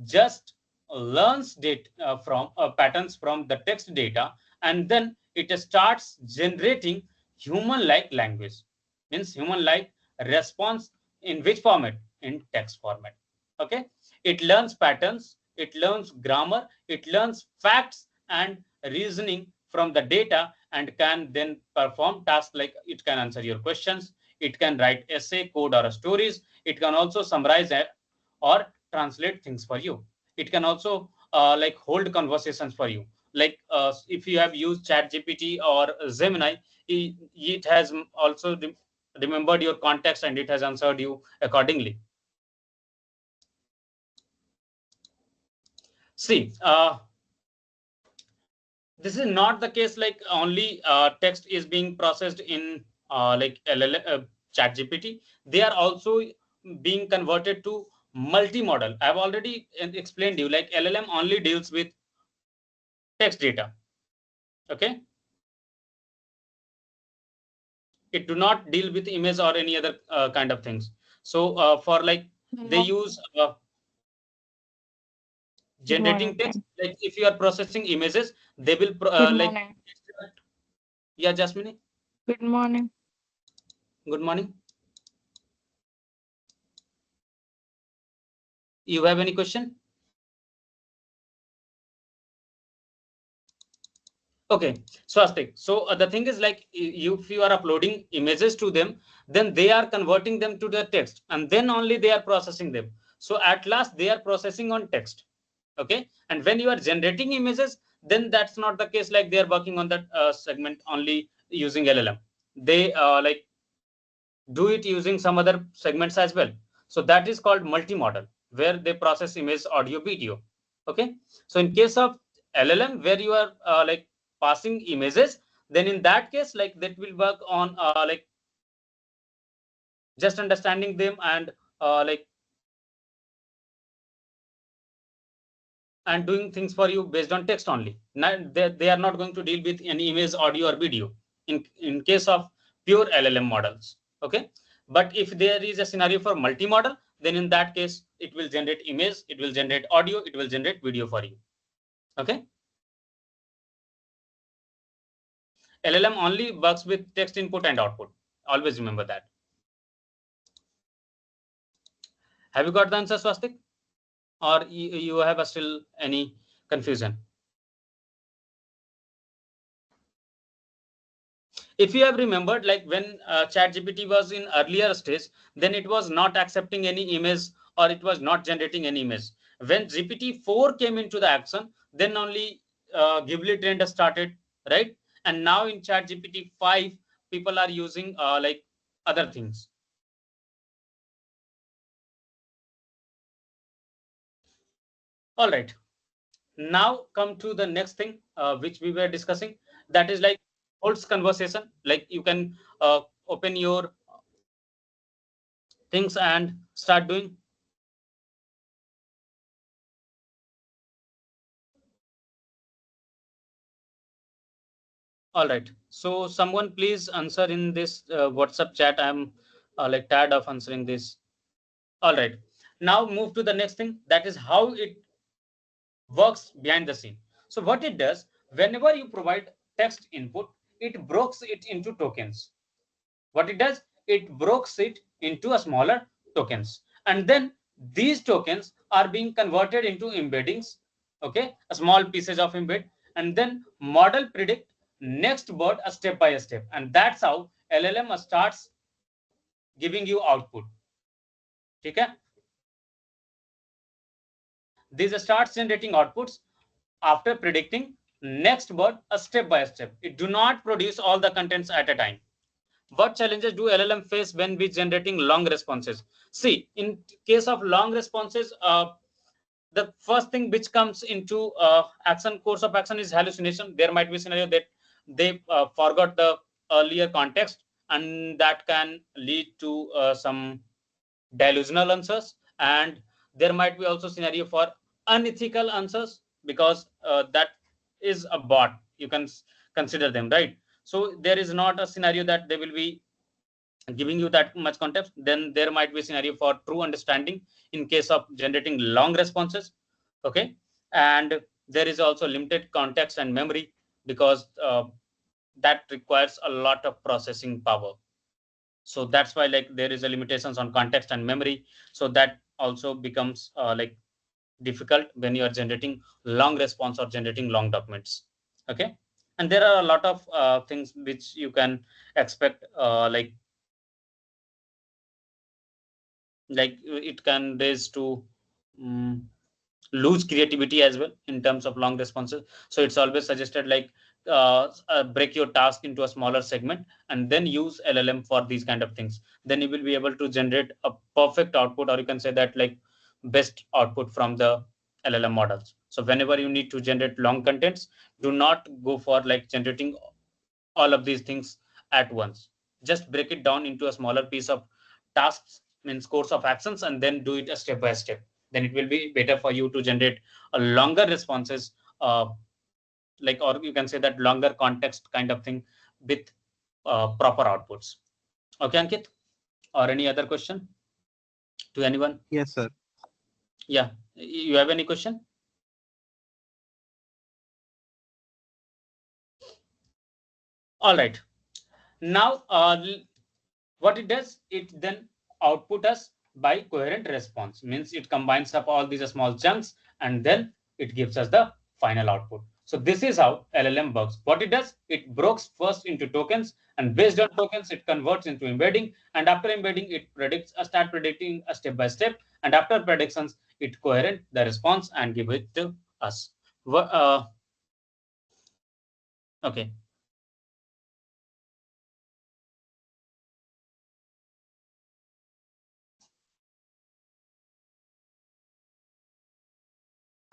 just learns data from patterns from the text data, and then it starts generating human like language, means human like response. In which format? In text format. Okay, it learns patterns, it learns grammar, it learns facts and reasoning from the data, and can then perform tasks like it can answer your questions, it can write essay, code, or stories, it can also summarize or translate things for you. It can also like hold conversations for you. Like if you have used ChatGPT or Gemini, it has also remembered your context and it has answered you accordingly. See, this is not the case like only text is being processed in like ChatGPT, they are also being converted to multi-model. I've already explained you, like LLM only deals with text data. Okay, it do not deal with image or any other kind of things. So for like they No. use Good generating morning, text. ma'am. Like if you are processing images, they will Good like, morning. yeah, Jasmine, Good morning. good morning. You have any question? Okay, Swastik. So the thing is like if you are uploading images to them, then they are converting them to the text and then only they are processing them. So at last they are processing on text. Okay, and when you are generating images, then that's not the case, like they are working on that segment only using LLM. They like do it using some other segments as well. So that is called multimodal, where they process image, audio, video. Okay, so in case of LLM, where you are like passing images, then in that case, like that will work on like just understanding them and like and doing things for you based on text only. Now, they are not going to deal with any image, audio, or video in case of pure LLM models. Okay, but if there is a scenario for multi-model, then in that case, it will generate image, it will generate audio, it will generate video for you. Okay, LLM only works with text input and output. Always remember that. Have you got the answer, Swastik, or you have still any confusion? If you have remembered, like when ChatGPT was in earlier stage, then it was not accepting any image or it was not generating any image. When GPT-4 came into the action, then only Ghibli trend started, right? And now in ChatGPT 5, people are using like other things. All right, now come to the next thing which we were discussing, that is like holds conversation. Like you can open your things and start doing. All right. So someone please answer in this WhatsApp chat. I'm like tired of answering this. All right. Now move to the next thing. That is how it works behind the scene. So what it does, whenever you provide text input, it breaks it into tokens. What it does, it breaks it into a smaller tokens, and then these tokens are being converted into embeddings. Okay, a small pieces of embed, and then model predict next word a step by step, and that's how LLM starts giving you output. Okay, this starts generating outputs after predicting next word a step by step. It do not produce all the contents at a time. What challenges do LLM face when we generating long responses? See, in case of long responses, the first thing which comes into action course of action is hallucination. There might be a scenario that they forgot the earlier context, and that can lead to some delusional answers. And there might be also scenario for unethical answers, because that is a bot. You can consider them, right? So there is not a scenario that they will be giving you that much context. Then there might be a scenario for true understanding in case of generating long responses. Okay, and there is also limited context and memory, because that requires a lot of processing power. So that's why like there is a limitations on context and memory. So that also becomes like difficult when you are generating long response or generating long documents. Okay, and there are a lot of things which you can expect, like it can raise to um, lose creativity as well in terms of long responses. So it's always suggested like break your task into a smaller segment and then use LLM for these kind of things. Then you will be able to generate a perfect output, or you can say that like best output from the LLM models. So whenever you need to generate long contents, do not go for like generating all of these things at once. just break it down into a smaller piece of tasks, means course of actions, and then do it a step by step. Then it will be better for you to generate a longer responses, like, or you can say that longer context kind of thing with proper outputs. Okay, Ankit, or any other question to anyone? Yes, sir. Yeah, you have any question? All right. Now, what it does, it then output us by coherent response, means it combines up all these small chunks and then it gives us the final output. So this is how LLM works. What it does, it breaks first into tokens, and based on tokens it converts into embedding, and after embedding it predicts start predicting a step by step, and after predictions it coherent the response and give it to us. Okay.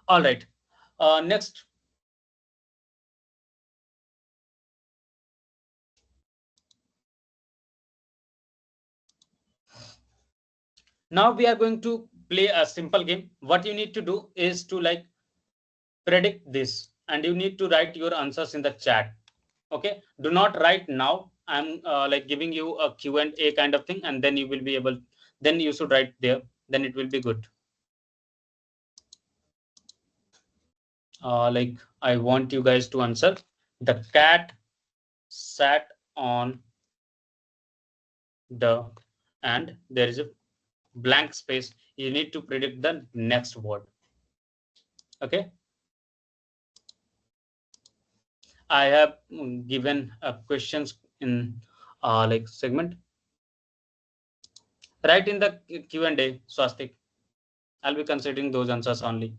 All right. Next, now we are going to play a simple game. What you need to do is to like predict this, and you need to write your answers in the chat. Okay, do not write now. I'm like giving you a Q&A kind of thing, and then you will be able, then you should write there, then it will be good. Like, I want you guys to answer. The cat sat on the, and there is a blank space. You need to predict the next word. Okay, I have given questions in like segment. Write in the Q&A, Swastik. I'll be considering those answers only.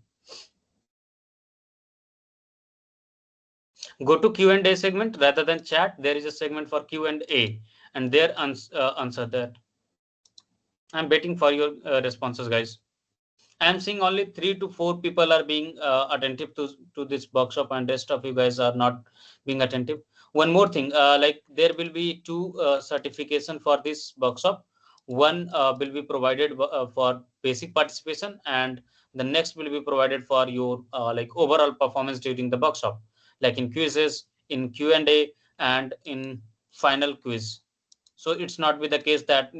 Go to Q&A segment rather than chat. There is a segment for Q&A, and there answer that. I'm waiting for your responses, guys. I'm seeing only 3 to 4 people are being attentive to this workshop, and rest of you guys are not being attentive. One more thing, like there will be 2 certification for this workshop. One will be provided for basic participation, and the next will be provided for your like overall performance during the workshop, like in quizzes, in Q&A, and in final quiz. So it's not be the case that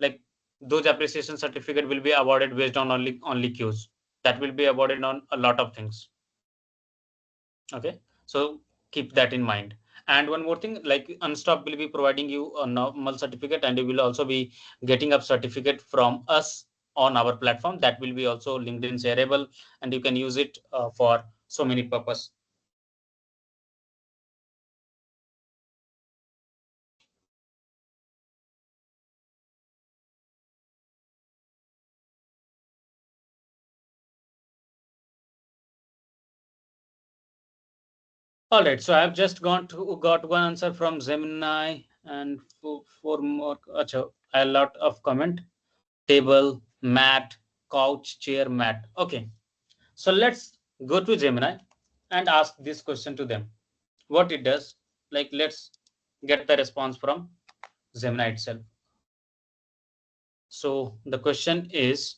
like those appreciation certificate will be awarded based on only cues. That will be awarded on a lot of things. Okay, so keep that in mind. And one more thing, like Unstop will be providing you a normal certificate, and you will also be getting a certificate from us on our platform. That will be also LinkedIn shareable, and you can use it for so many purpose. All right, so I've just got one answer from Gemini, and four more. Achha, a lot of comment. Table, mat, couch, chair, mat. Okay, so let's go to Gemini and ask this question to them. What it does, like let's get the response from Gemini itself. So the question is,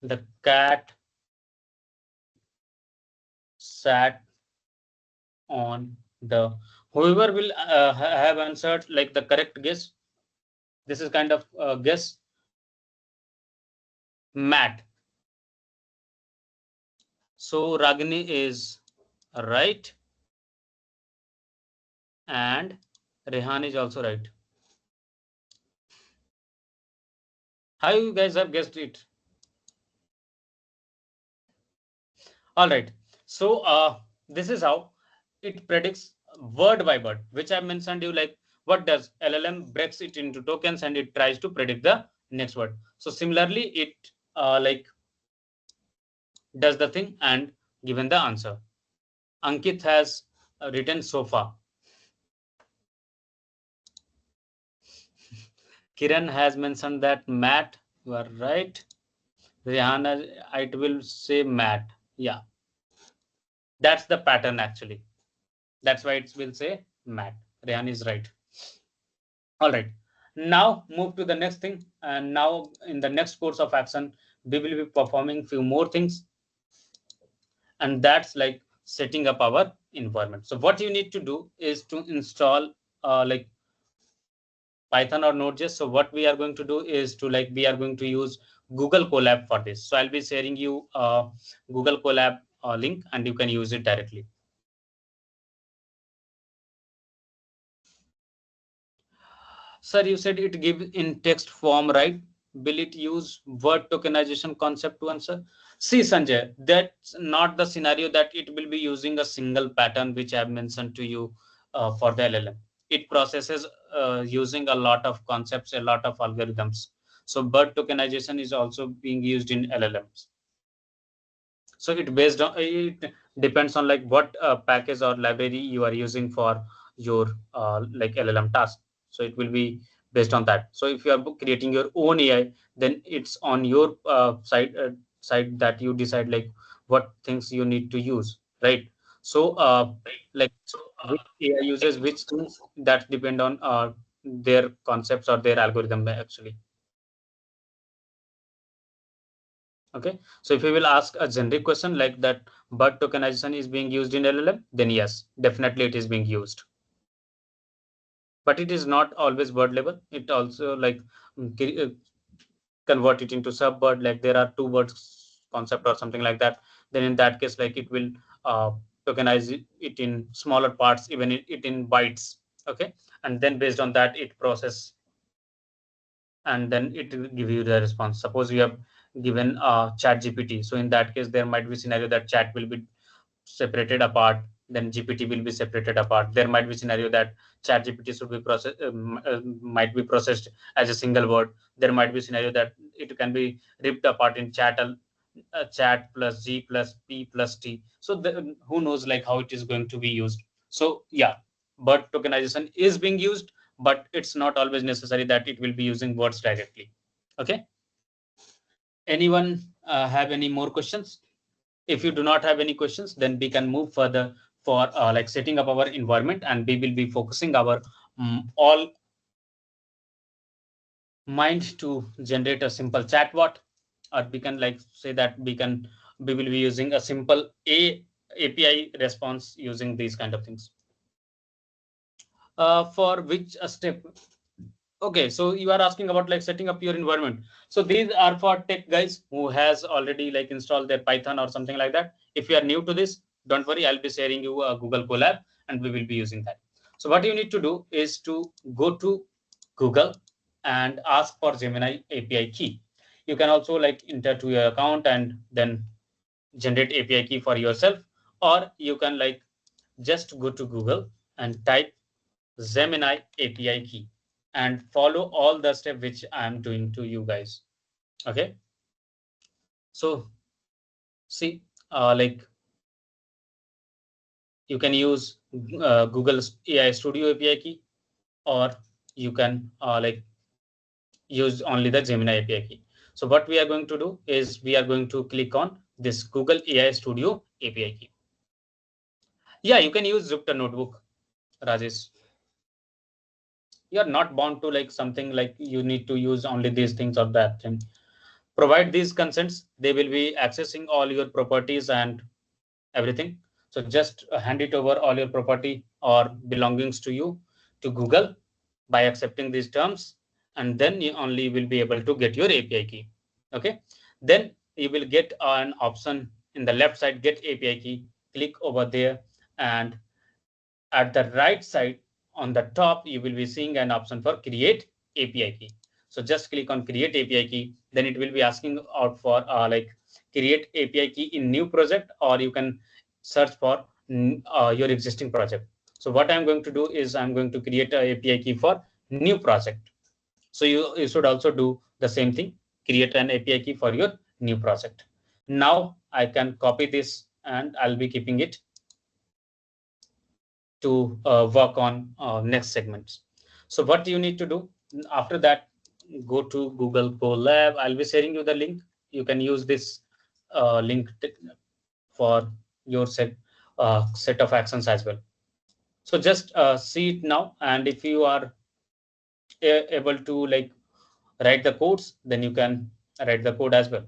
the cat sat on the, whoever will have answered like the correct guess, this is kind of guess, mat. So Ragini is right, and Rehan is also right. How you guys have guessed it? All right. So this is how it predicts word by word, which I mentioned you, like what does LLM breaks it into tokens and it tries to predict the next word. So similarly, it like does the thing and given the answer. Ankit has written sofa. Kiran has mentioned that mat. You are right. Rihanna, it will say mat. Yeah. That's the pattern actually. That's why it will say mat. Rehan is right. All right. Now move to the next thing. And now in the next course of action, we will be performing few more things. And that's like setting up our environment. So what you need to do is to install like Python or Node.js. So what we are going to do is to like we are going to use Google Colab for this. So I'll be sharing you Google Colab link and you can use it directly. Sir, you said it gives in text form, right? Will it use word tokenization concept to answer? See, Sanjay, that's not the scenario that it will be using a single pattern which I have mentioned to you for the LLM. It processes using a lot of concepts, a lot of algorithms. So, word tokenization is also being used in LLMs. So it based on it depends on like what package or library you are using for your like LLM task. So it will be based on that. So if you are creating your own AI, then it's on your side that you decide like what things you need to use, right? So like which AI uses which things, that depend on their concepts or their algorithm actually. Okay, so if you will ask a generic question like that, but tokenization is being used in LLM, then yes, definitely it is being used. But it is not always word level. It also like convert it into subword. Like there are two words concept or something like that. Then in that case, like it will uh, tokenize it in smaller parts, even it in bytes. Okay, and then based on that, it process and then it will give you the response. Suppose you have given chat gpt, so in that case there might be scenario that chat will be separated apart, then gpt will be separated apart. There might be scenario that chat gpt should be processed might be processed as a single word. There might be scenario that it can be ripped apart in chat plus g plus p plus t. So who knows like how it is going to be used. So yeah, but tokenization is being used, but it's not always necessary that it will be using words directly. Okay, anyone have any more questions? If you do not have any questions, then we can move further for like setting up our environment, and we will be focusing our all mind to generate a simple chatbot, or we can like say that we will be using a simple API response using these kind of things. For which a step? Okay, so you are asking about like setting up your environment. So these are for tech guys who has already like installed their Python or something like that. If you are new to this, don't worry, I'll be sharing you a Google Colab and we will be using that. So what you need to do is to go to Google and ask for Gemini API key. You can also like enter to your account and then generate API key for yourself, or you can like just go to Google and type Gemini API key and follow all the steps which I am doing to you guys. Okay. So see, like you can use Google's AI Studio API key, or you can like use only the Gemini API key. So what we are going to do is we are going to click on this Google AI Studio API key. Yeah, you can use Jupyter Notebook, Rajesh. You're not bound to like something like you need to use only these things or that thing. Provide these consents, they will be accessing all your properties and everything. So just hand it over all your property or belongings to you to Google by accepting these terms, and then you only will be able to get your API key. Okay, then you will get an option in the left side, get API key. Click over there, and at the right side on the top, you will be seeing an option for create API key. So just click on create API key. Then it will be asking out for like create API key in new project, or you can search for your existing project. So what I'm going to do is I'm going to create a API key for new project. So you should also do the same thing, create an API key for your new project. Now I can copy this and I'll be keeping it to work on next segments. So what you need to do after that, go to Google Colab. I'll be sharing you the link. You can use this link for your set set of actions as well. So just see it now, and if you are able to like write the codes, then you can write the code as well.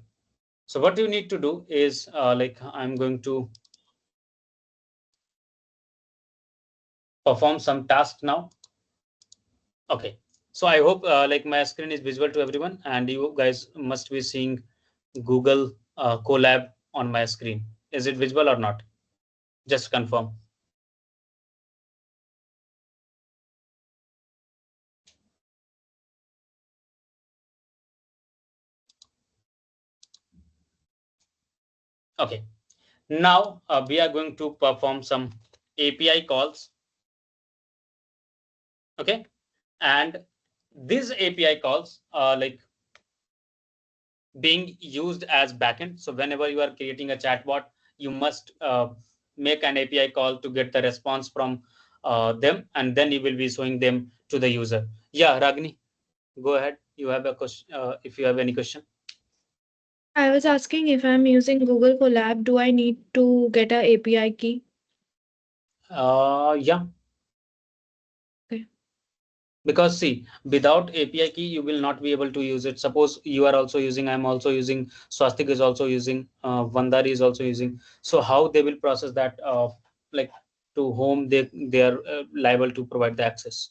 So what you need to do is like I'm going to perform some task now. Okay, so I hope like my screen is visible to everyone, and you guys must be seeing Google Colab on my screen. Is it visible or not? Just confirm. Okay, now we are going to perform some API calls. Okay, and these API calls are like being used as backend. So whenever you are creating a chatbot, you must make an API call to get the response from them, and then you will be showing them to the user. Yeah, Ragni, go ahead. You have a question. If you have any question. I was asking if I'm using Google Colab, do I need to get a API key? Yeah, Okay. because see, without API key, you will not be able to use it. Suppose you are also using, I'm also using, Swastik is also using, Vandari is also using. So how they will process that? Like to whom they are liable to provide the access.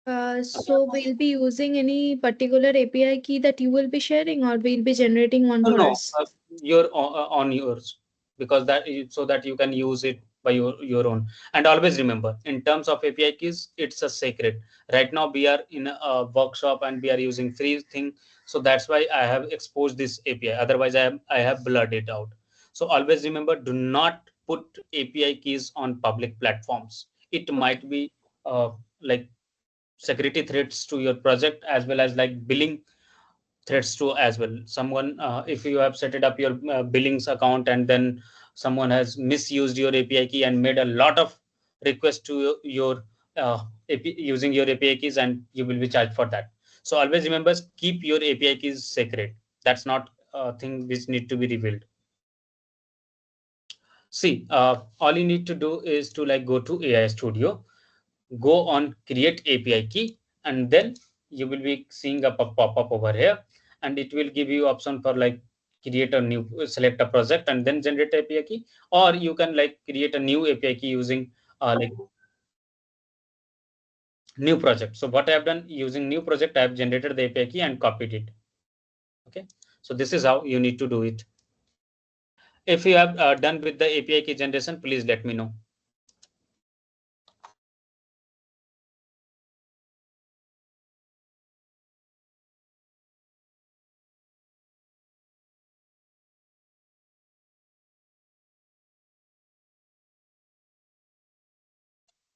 So we'll be using any particular API key that you will be sharing, or we'll be generating one No, for no, us? you're on yours, because so that you can use it by your own. And always remember, in terms of API keys, it's a secret. Right now, we are in a workshop and we are using free thing, so that's why I have exposed this API. Otherwise, I have blurred it out. So always remember, do not put API keys on public platforms. It Okay. might be like security threats to your project, as well as like billing threats to as well. Someone, if you have set it up your billings account, and then someone has misused your API key and made a lot of requests to your using your API keys, and you will be charged for that. So always remember, keep your API keys secret. That's not a thing which need to be revealed. See, all you need to do is to like go to AI Studio, go on create API key, and then you will be seeing a pop-up over here, and it will give you option for like create a new, select a project and then generate API key, or you can like create a new API key using like new project. So what I have done, using new project, I have generated the API key and copied it. Okay, so this is how you need to do it. If you have done with the API key generation, please let me know.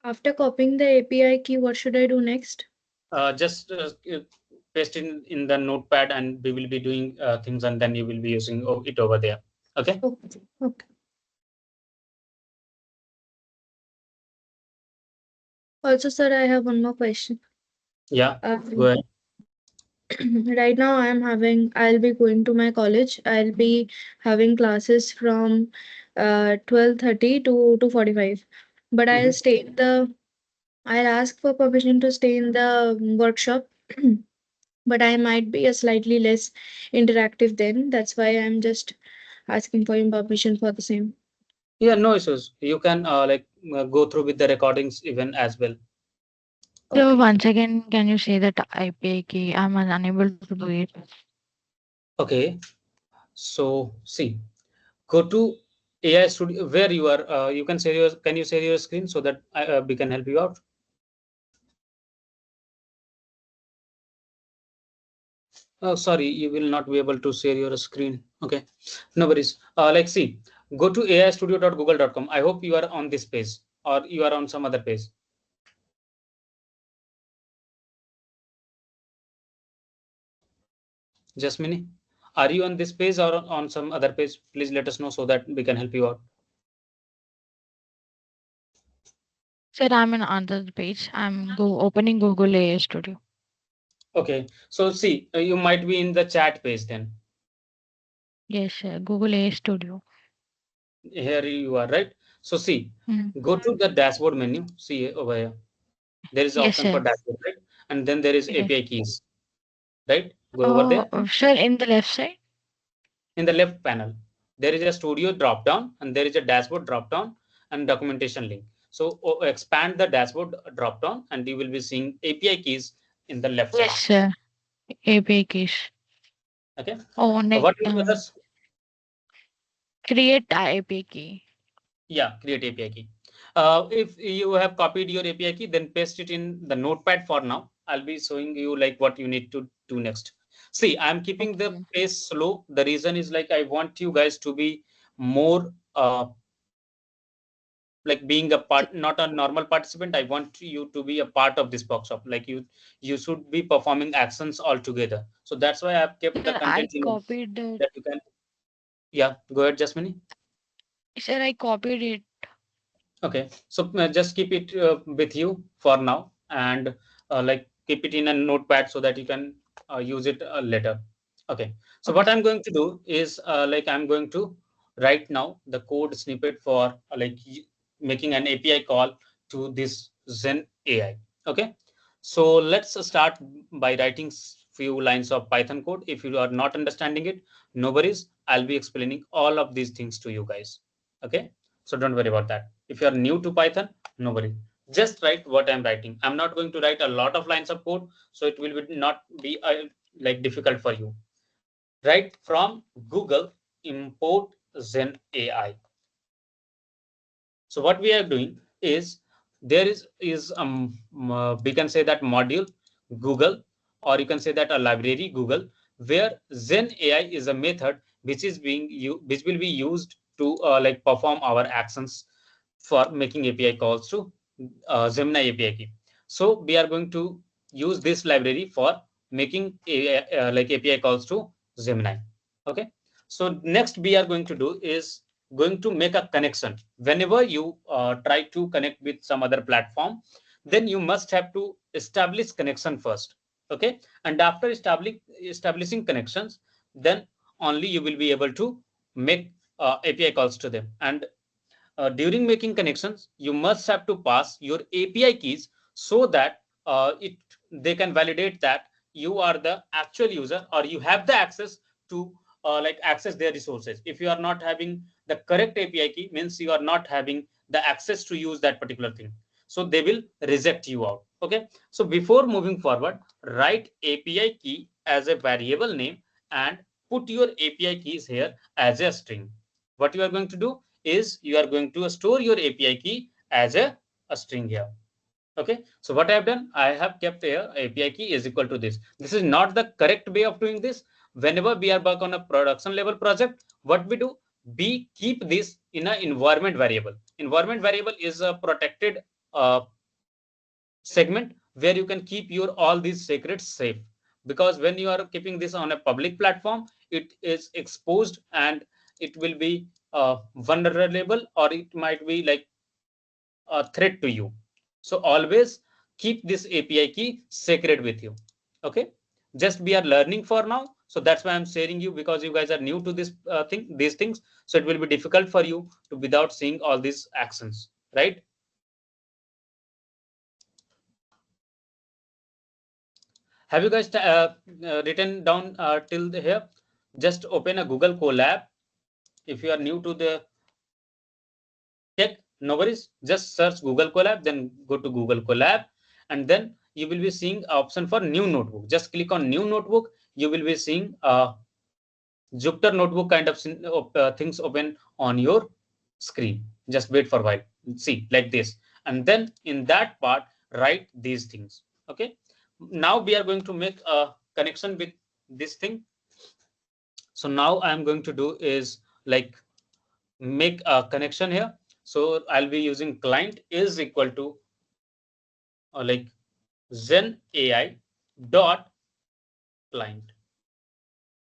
After copying the API key, what should I do next? Just paste in the notepad, and we will be doing things, and then you will be using it over there. Okay. Okay. Okay. Also, sir, I have one more question. Yeah, go Um, ahead. right now, I'll be going to my college. I'll be having classes from 12:30 to 2:45. But Mhm. I'll ask for permission to stay in the workshop. But I might be a slightly less interactive then. That's why I'm just asking for your permission for the same. Yeah, no issues. You can like go through with the recordings even as well. So Okay. once again, can you say that IPA key? I'm unable to do it. Okay. So see, go to AI Studio where you are. You can share your. Can you share your screen so that we can help you out? Oh, sorry, you will not be able to share your screen. Okay, no worries. Like see, go to aistudio.google.com. I hope you are on this page, or you are on some other page. Jasmine, are you on this page or on some other page? Please let us know so that we can help you out. Sir, I'm on the page. I'm opening Google AI Studio. Okay, so see, you might be in the chat page then. Yes, sir. Google AI Studio. Here you are, right? So see, Mm. go to the dashboard menu. See over here, there is an Yes, option for sir. dashboard, right? And then there is Yes. API keys, right? Go over Oh, there. sir, in the left side. In the left panel, there is a studio drop down and there is a dashboard drop down and documentation link. So expand the dashboard drop down and you will be seeing API keys in the left Yes, side. sir. API keys. Okay. Oh, What will be the create API key. yeah, create API key. If you have copied your API key, then paste it in the notepad for now. I'll be showing you like what you need to do next. See, I'm keeping the Okay. pace slow. The reason is like I want you guys to be more like being a part, not a normal participant. I want you to be a part of this workshop. Like you should be performing actions altogether. So that's why I've kept the Sir, content I in copied it. that you can. Yeah, go ahead, Jasmine. Sir, I copied it. Okay, so just keep it with you for now, and like keep it in a notepad so that you can use it later. Okay, so Okay, what sir. I'm going to do is like I'm going to write now the code snippet for making an API call to this Zen AI. Okay, so let's start by writing few lines of Python code. If you are not understanding it, no worries. I'll be explaining all of these things to you guys. Okay, so don't worry about that. If you are new to Python, no worry. Just write what I'm writing. I'm not going to write a lot of lines of code, so it will not be like difficult for you. Write from Google, import Zen AI. So what we are doing is there is we can say that module Google, or you can say that a library Google, where Zen AI is a method which is which will be used to like perform our actions for making API calls to Gemini API key. So we are going to use this library for making like API calls to Gemini. Okay. So next we are going to do is going to make a connection. Whenever you try to connect with some other platform, then you must have to establish connection first. Okay. And after establishing connections, then only you will be able to make API calls to them. And during making connections, you must have to pass your API keys so that it they can validate that you are the actual user or you have the access to like access their resources. If you are not having the correct API key, means you are not having the access to use that particular thing. So they will reject you out. Okay. So before moving forward, write API key as a variable name and put your API keys here as a string. What you are going to do is you are going to store your API key as a string here. Okay, so what I have done, I have kept here API key is equal to this. This is not the correct way of doing this. Whenever we are work on a production level project, what we do, we keep this in an environment variable. Environment variable is a protected segment where you can keep your all these secrets safe, because when you are keeping this on a public platform, it is exposed and it will be vulnerable, or it might be like a threat to you. So always keep this API key sacred with you. Okay, just we are learning for now, so that's why I'm sharing you, because you guys are new to this these things, so it will be difficult for you to without seeing all these actions, right? Have you guys written down till here? Just open a Google Colab. If you are new to the tech, no worries. Just search Google Colab, then go to Google Colab, and then you will be seeing option for new notebook. Just click on new notebook. You will be seeing Jupyter notebook kind of things open on your screen. Just wait for a while. See like this, and then in that part write these things. Okay. Now we are going to make a connection with this thing. So now I'm going to do is like make a connection here. So I'll be using client is equal to like Zen AI dot client.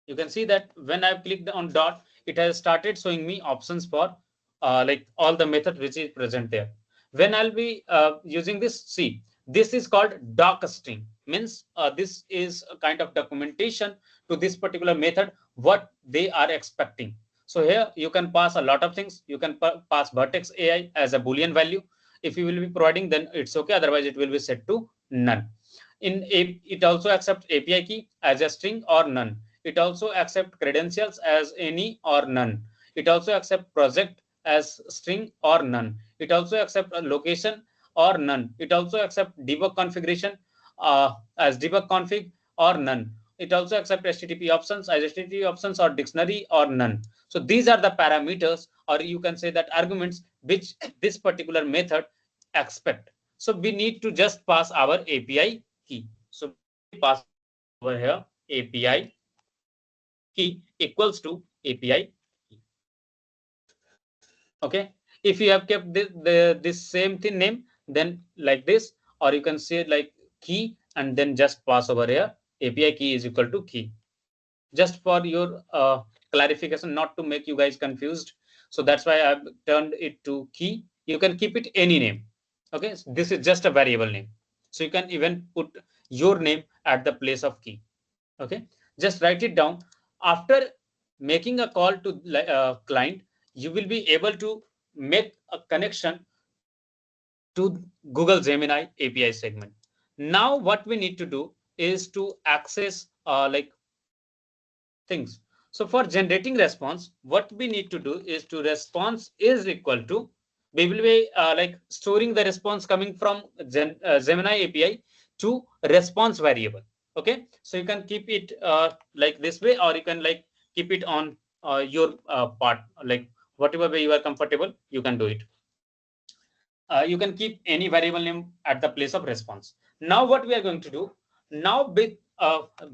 You can see that when I've clicked on dot, it has started showing me options for like all the method which is present there. When I'll be using this, see, this is called doc string, means this is a kind of documentation to this particular method, what they are expecting. So here you can pass a lot of things. You can pass vertex AI as a Boolean value. If you will be providing, then it's okay. Otherwise, it will be set to none. It also accepts API key as a string or none. It also accepts credentials as any or none. It also accepts project as string or none. It also accepts a location or none. It also accepts debug configuration as debug config or none. It also accepts HTTP options as HTTP options or dictionary or none. So these are the parameters, or you can say that arguments, which this particular method expect. So we need to just pass our API key. So we will be passing over here API key equals to API key. Okay. If you have kept this same thing name, then like this, or you can say like key and then just pass over here API key is equal to key. Just for your clarification, not to make you guys confused. So that's why I've turned it to key. You can keep it any name. Okay. So this is just a variable name. So you can even put your name at the place of key. Okay. Just write it down. After making a call to client, you will be able to make a connection to Google Gemini API segment. Now what we need to do is to access like things. So for generating response, what we need to do is to response is equal to, we will be like storing the response coming from Gemini API to response variable. Okay, so you can keep it like this way, or you can like keep it on your part, like whatever way you are comfortable, you can do it. You can keep any variable name at the place of response. Now what we are going to do now with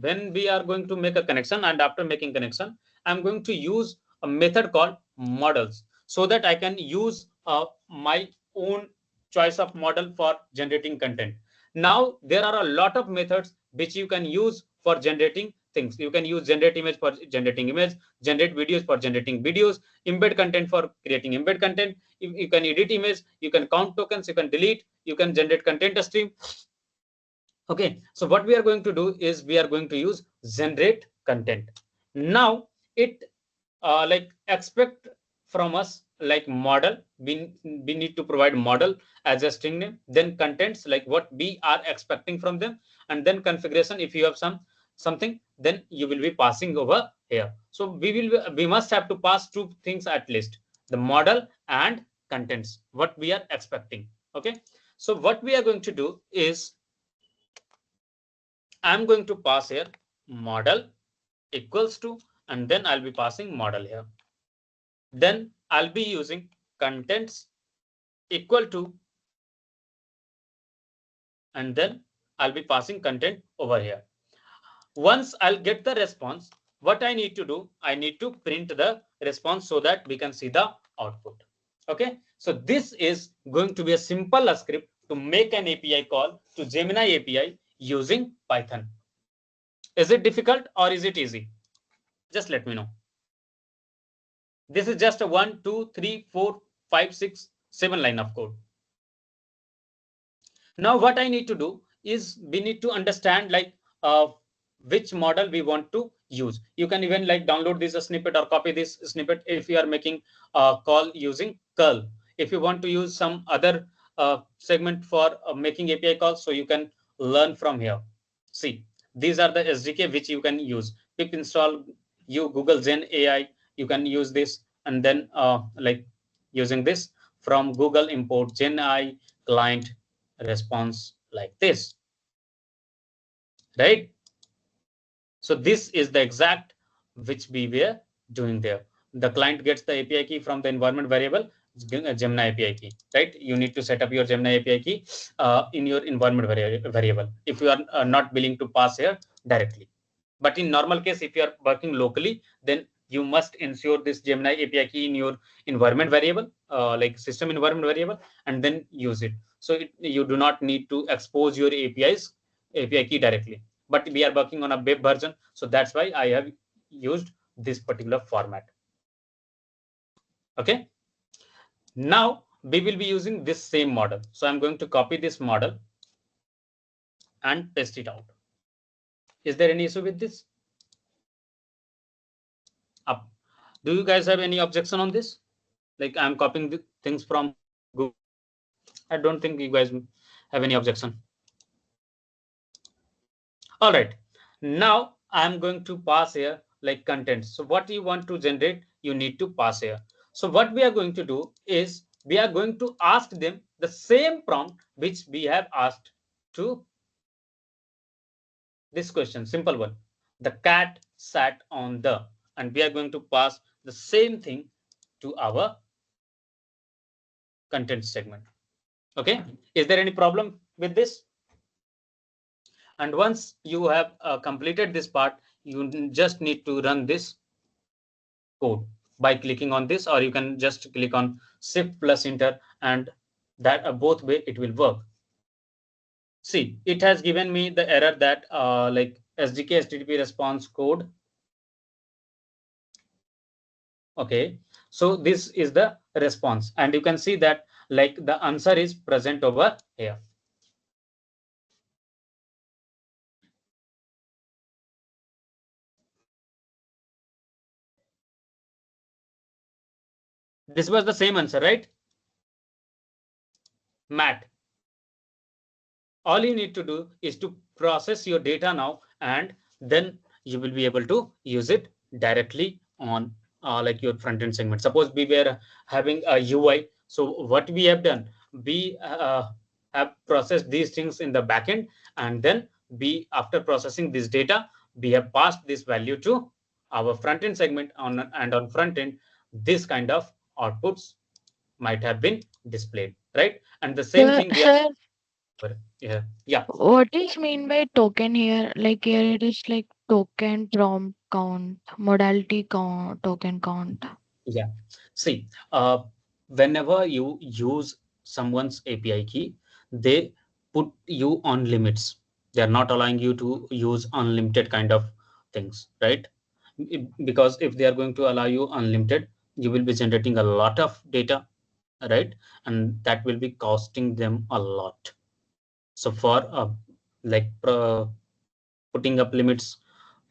when we are going to make a connection, and after making connection, I'm going to use a method called models, so that I can use my own choice of model for generating content. Now there are a lot of methods which you can use for generating things. You can use generate image for generating image, generate videos for generating videos, embed content for creating embed content. You can edit image, you can count tokens, you can delete, you can generate content stream. Okay, so what we are going to do is we are going to use generate content. Now it like expect from us like model, we need to provide model as a string name, then contents like what we are expecting from them, and then configuration. If you have something, then you will be passing over here. So we must have to pass two things at least, the model and contents, what we are expecting. Okay, so what we are going to do is I'm going to pass here model equals to, and then I'll be passing model here. Then I'll be using contents equal to, and then I'll be passing content over here. Once I'll get the response, what I need to do, I need to print the response so that we can see the output. Okay, so this is going to be a simple script to make an API call to Gemini API using Python. Is it difficult or is it easy? Just let me know. This is just a 1, 2, 3, 4, 5, 6, 7 line of code. Now what I need to do is we need to understand like which model we want to use. You can even like download this snippet or copy this snippet if you are making a call using curl. If you want to use some other segment for making API calls, so you can learn from here. See, these are the SDK which you can use. Pip install you Google Gen AI, you can use this, and then like using this from Google import Gen AI client response like this, right? So this is the exact which we were doing there. The client gets the API key from the environment variable Gemini API key, right? You need to set up your Gemini API key in your environment variable if you are not willing to pass here directly. But in normal case, if you are working locally, then you must ensure this Gemini API key in your environment variable, like system environment variable, and then use it. So you do not need to expose your API key directly. But we are working on a web version, so that's why I have used this particular format. Okay. Now we will be using this same model. So I'm going to copy this model and paste it out. Is there any issue with this? Up. Do you guys have any objection on this? Like I'm copying the things from Google. I don't think you guys have any objection. All right. Now I'm going to pass here like content. So what you want to generate, you need to pass here. So what we are going to do is we are going to ask them the same prompt which we have asked to this question. Simple one. The cat sat on the, and we are going to pass the same thing to our content segment. Okay. Is there any problem with this? And once you have completed this part, you just need to run this code by clicking on this, or you can just click on shift plus enter, and that both way it will work. See, it has given me the error that like SDK HTTP response code. Okay, so this is the response, and you can see that like the answer is present over here. This was the same answer, right? Matt, all you need to do is to process your data now, and then you will be able to use it directly on like your front end segment. Suppose we were having a UI, so what we have done, we have processed these things in the backend, and then we, after processing this data, we have passed this value to our front end segment on, and on front end this kind of outputs might have been displayed, right? And the same Sir, thing we are, sir, yeah. what is mean by token here? Like here it is like token prompt count, modality count, token count. Yeah. See, whenever you use someone's API key, they put you on limits. They're not allowing you to use unlimited kind of things, right? Because if they are going to allow you unlimited, you will be generating a lot of data, right? And that will be costing them a lot. So for like putting up limits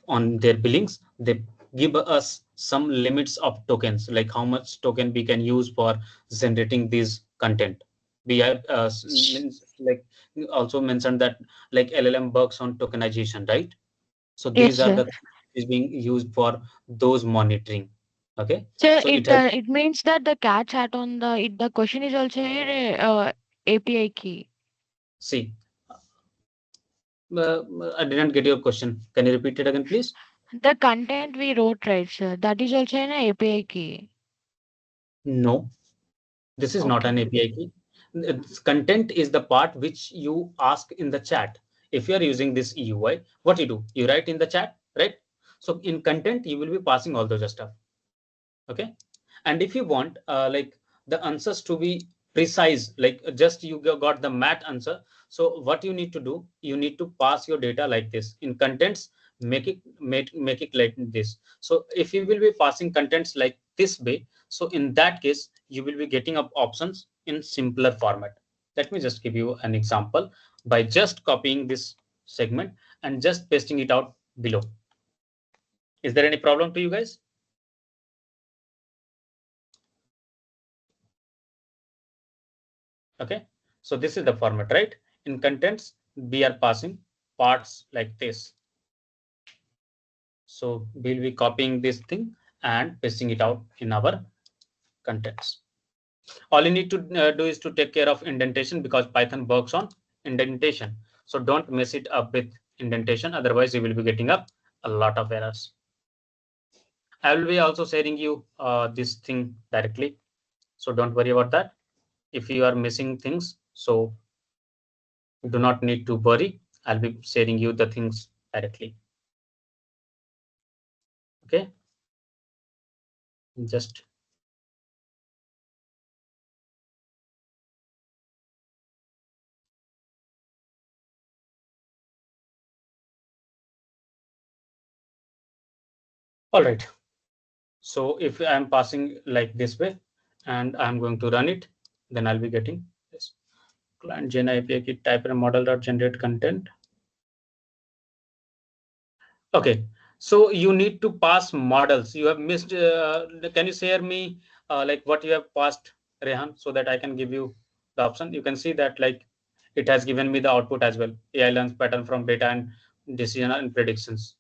on their billings, they give us some limits of tokens, like how much token we can use for generating this content. We have like also mentioned that like LLM works on tokenization, right? So Yes, these are sir. the is being used for those monitoring. Okay, So so it has, it means that the cat sat on the the question is also here API key. see, I didn't get your question. Can you repeat it again, please? The content we wrote, right, sir? That is also an API key. No, this is not an Okay. API key. Content is the part which you ask in the chat. If you are using this EUI, what you do? You write in the chat, right? So in content, you will be passing all those stuff. Okay. And if you want like the answers to be precise, like just you got the mat answer, so what you need to do, you need to pass your data like this in contents, make it like this. So if you will be passing contents like this way, so in that case you will be getting up options in simpler format. Let me just give you an example by just copying this segment and just pasting it out below. Is there any problem to you guys? Okay, so this is the format, right? In contents we are passing parts like this, so we'll be copying this thing and pasting it out in our contents. All you need to do is to take care of indentation, because Python works on indentation, so don't mess it up with indentation, otherwise you will be getting up a lot of errors. I will be also sharing you this thing directly, so don't worry about that. If you are missing things, so do not need to worry. I'll be sharing you the things directly. Okay, just all right. So if I'm passing like this way and I'm going to run it, then I'll be getting this client Gen API type and model dot generate content. Okay, So you need to pass models. You have missed. Can you share me like what you have passed, Rehan, so that I can give you the option? You can see that like it has given me the output as well. AI learns pattern from data and decision and predictions.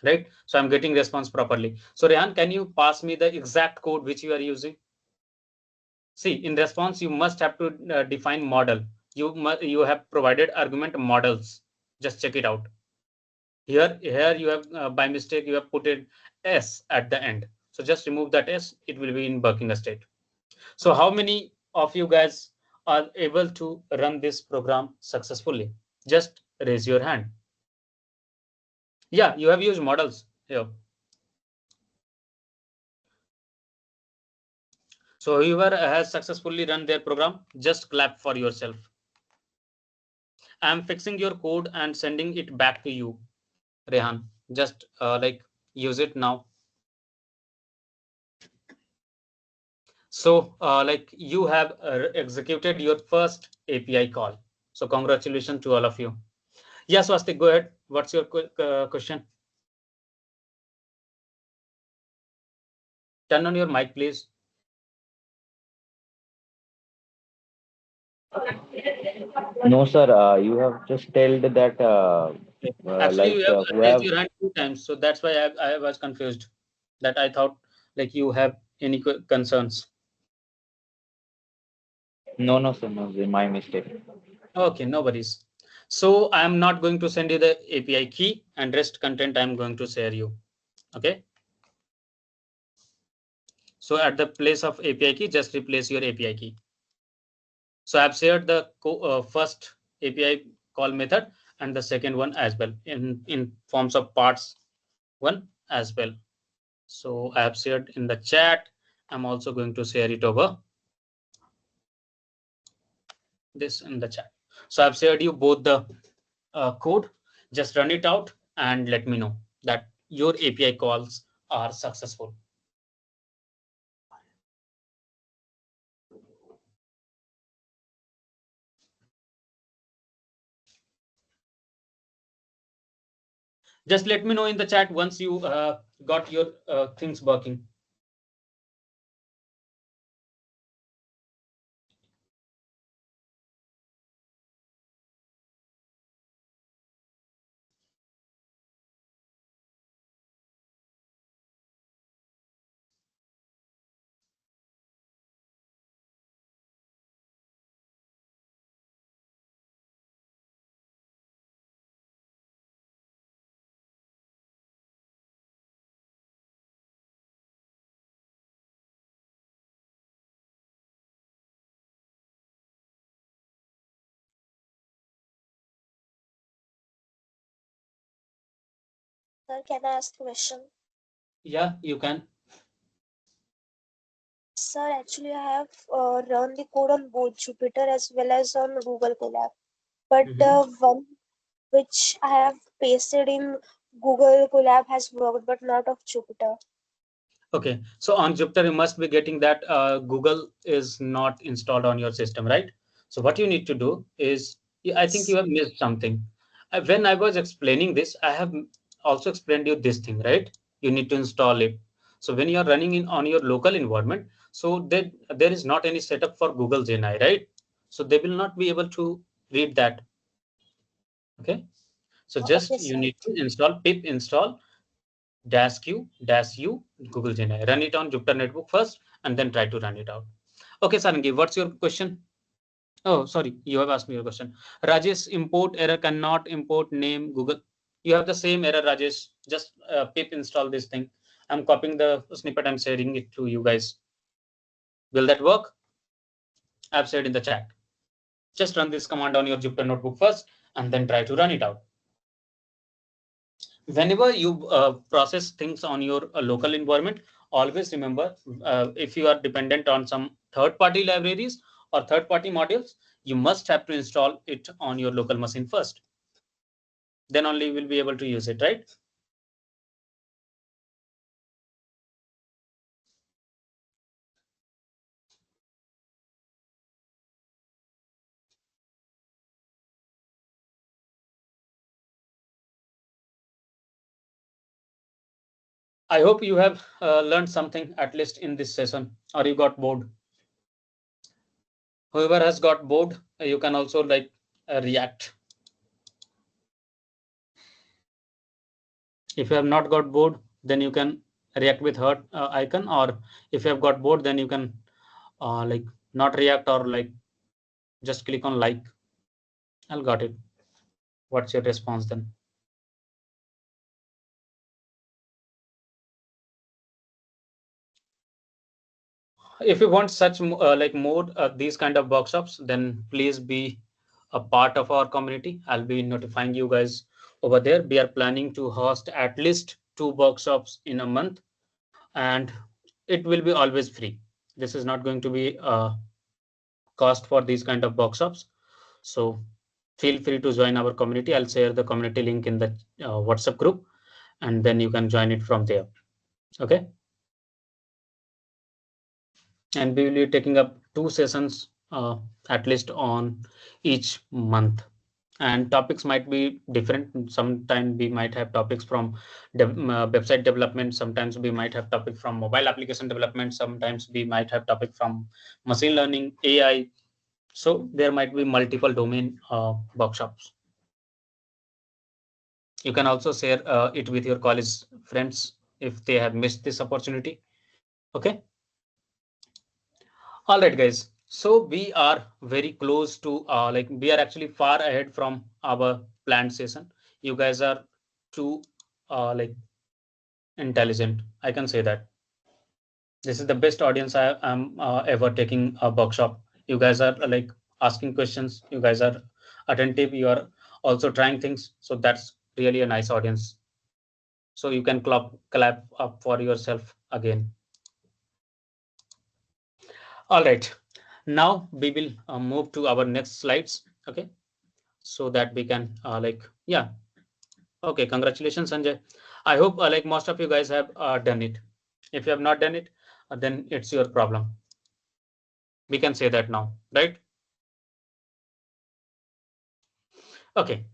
Right. So I'm getting response properly. So Rehan, can you pass me the exact code which you are using? See, in response, you must have to define model. You have provided argument models. Just check it out. Here you have by mistake you have put it s at the end. So just remove that s. It will be in working state. So how many of you guys are able to run this program successfully? Just raise your hand. Yeah, you have used models here. So whoever has successfully run their program, just clap for yourself. I'm fixing your code and sending it back to you, Rehan. Just like use it now. So like you have executed your first API call. So congratulations to all of you. Yeah, Swastik, go ahead. What's your question? Turn on your mic, please. No, sir. You have just told that Actually, you have who raised have your hand 2 times, so that's why I was confused. That I thought like you have any concerns. no, sir, no, my mistake. Okay, no worries. So I am not going to send you the API key, and rest content I am going to share you. Okay. So at the place of API key, just replace your API key. So I've shared the first API call method and the second one as well in forms of parts one as well. So I have shared in the chat. I'm also going to share it over this in the chat. So I've shared you both the code. Just run it out and let me know that your API calls are successful. Just let me know in the chat once you got your things working. Sir, can I ask a question? Yeah, you can. Sir, actually, I have run the code on both Jupyter as well as on Google Colab. But Mhm. the one which I have pasted in Google Colab has worked, but not of Jupyter. Okay, so on Jupyter, you must be getting that Google is not installed on your system, right? So what you need to do is, I think you Yes. have missed something. When I was explaining this, I have also explained you this thing, right? You need to install it. So when you are running in on your local environment, so there is not any setup for Google Gen AI, right? So they will not be able to read that. Okay, so just Okay, you sir. need to install pip install dash q dash u Google Gen AI. Run it on Jupyter Notebook first and then try to run it out. Okay, Sarangi, what's your question? Oh, sorry, you have asked me your question. Rajesh, import error cannot import name Google. You have the same error, Rajesh. Just pip install this thing. I'm copying the snippet and sharing it to you guys. Will that work? I've said in the chat. Just run this command on your Jupyter Notebook first and then try to run it out. Whenever you process things on your local environment, always remember if you are dependent on some third party libraries or third party modules, you must have to install it on your local machine first. Then only you will be able to use it, right? I hope you have learned something at least in this session, or you got bored. Whoever has got bored, you can also like react. If you have not got bored, then you can react with heart icon, or if you have got bored, then you can like not react, or like just click on like. I'll got it. What's your response then? If you want such like more these kind of workshops, then please be a part of our community. I'll be notifying you guys over there. We are planning to host at least 2 workshops in a month, and it will be always free. This is not going to be a cost for these kind of workshops. So feel free to join our community. I'll share the community link in the WhatsApp group, and then you can join it from there. Okay. And we will be taking up 2 sessions at least on each month, and topics might be different. Sometimes we might have topics from website development, sometimes we might have topic from mobile application development, sometimes we might have topic from machine learning, AI. So there might be multiple domain workshops. You can also share it with your college friends if they have missed this opportunity. Okay. All right, guys. So we are very close to like we are actually far ahead from our planned session. You guys are too like intelligent. I can say that this is the best audience I am ever taking a workshop. You guys are like asking questions. You guys are attentive. You are also trying things. So that's really a nice audience. So you can clap up for yourself again. All right. Now we will move to our next slides. Okay. So that we can like yeah. Okay, congratulations, Sanjay. I hope like most of you guys have done it. If you have not done it, then it's your problem. We can say that now, right? Okay.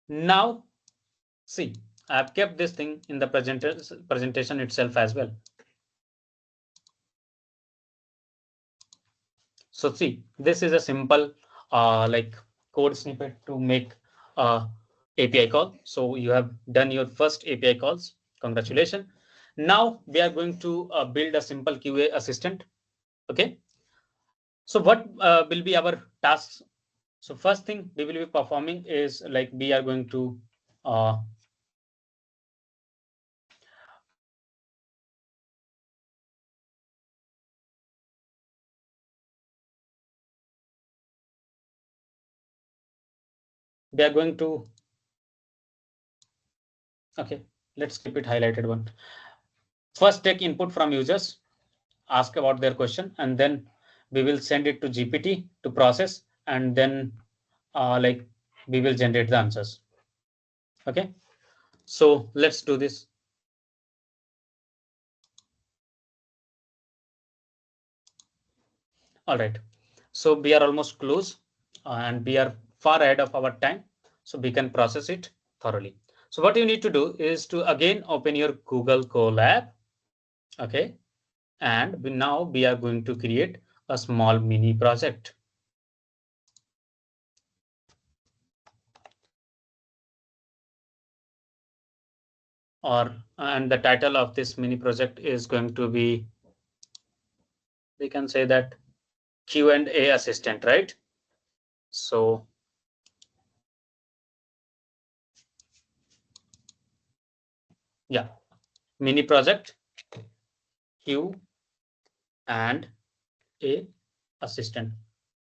Now see, I've kept this thing in the presentation itself as well. So see, this is a simple like code snippet to make API call. So you have done your first API calls. Congratulations. Now we are going to build a simple QA assistant. Okay. So what will be our tasks? So first thing we will be performing is like we are going to uh, we are going to okay, let's keep it highlighted one. First take input from users, ask about their question, and then we will send it to GPT to process, and then like we will generate the answers. Okay, so let's do this. All right, so we are almost close and we are far ahead of our time, so we can process it thoroughly. So what you need to do is to again open your Google Colab. Okay, and now we are going to create a small mini project. Or and the title of this mini project is going to be, we can say that, Q&A assistant, right? So yeah, mini project Q and A assistant.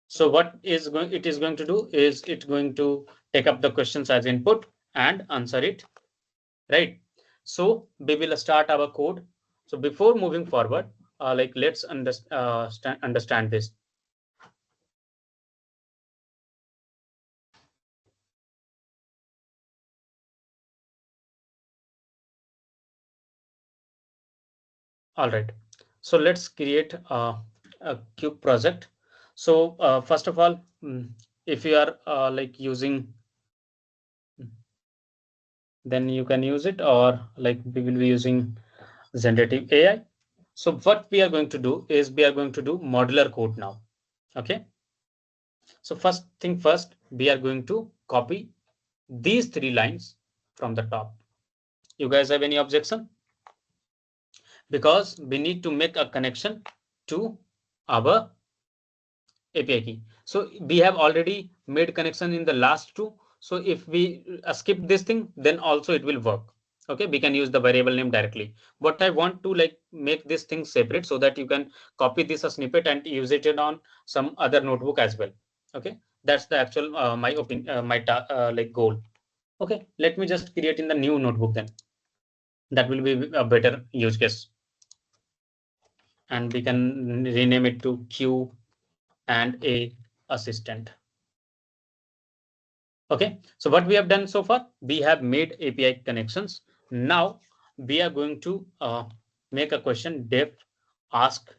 So what is going it is going to do is it's going to take up the questions as input and answer it, right? So we will start our code. So before moving forward, like let's understand this. All right, so let's create a cube project. So first of all, if you are like using then you can use it, or like we will be using generative AI. So what we are going to do is we are going to do modular code now. Okay. So first thing first, we are going to copy these 3 lines from the top. You guys have any objection? Because we need to make a connection to our API key. So we have already made connection in the last two. So if we skip this thing, then also it will work. Okay, we can use the variable name directly. But I want to like make this thing separate so that you can copy this a snippet and use it on some other notebook as well. Okay, that's the actual my opinion, like goal. Okay, let me just create in the new notebook then. That will be a better use case, and we can rename it to Q and A assistant. Okay, so what we have done so far, we have made API connections. Now we are going to make a question, def ask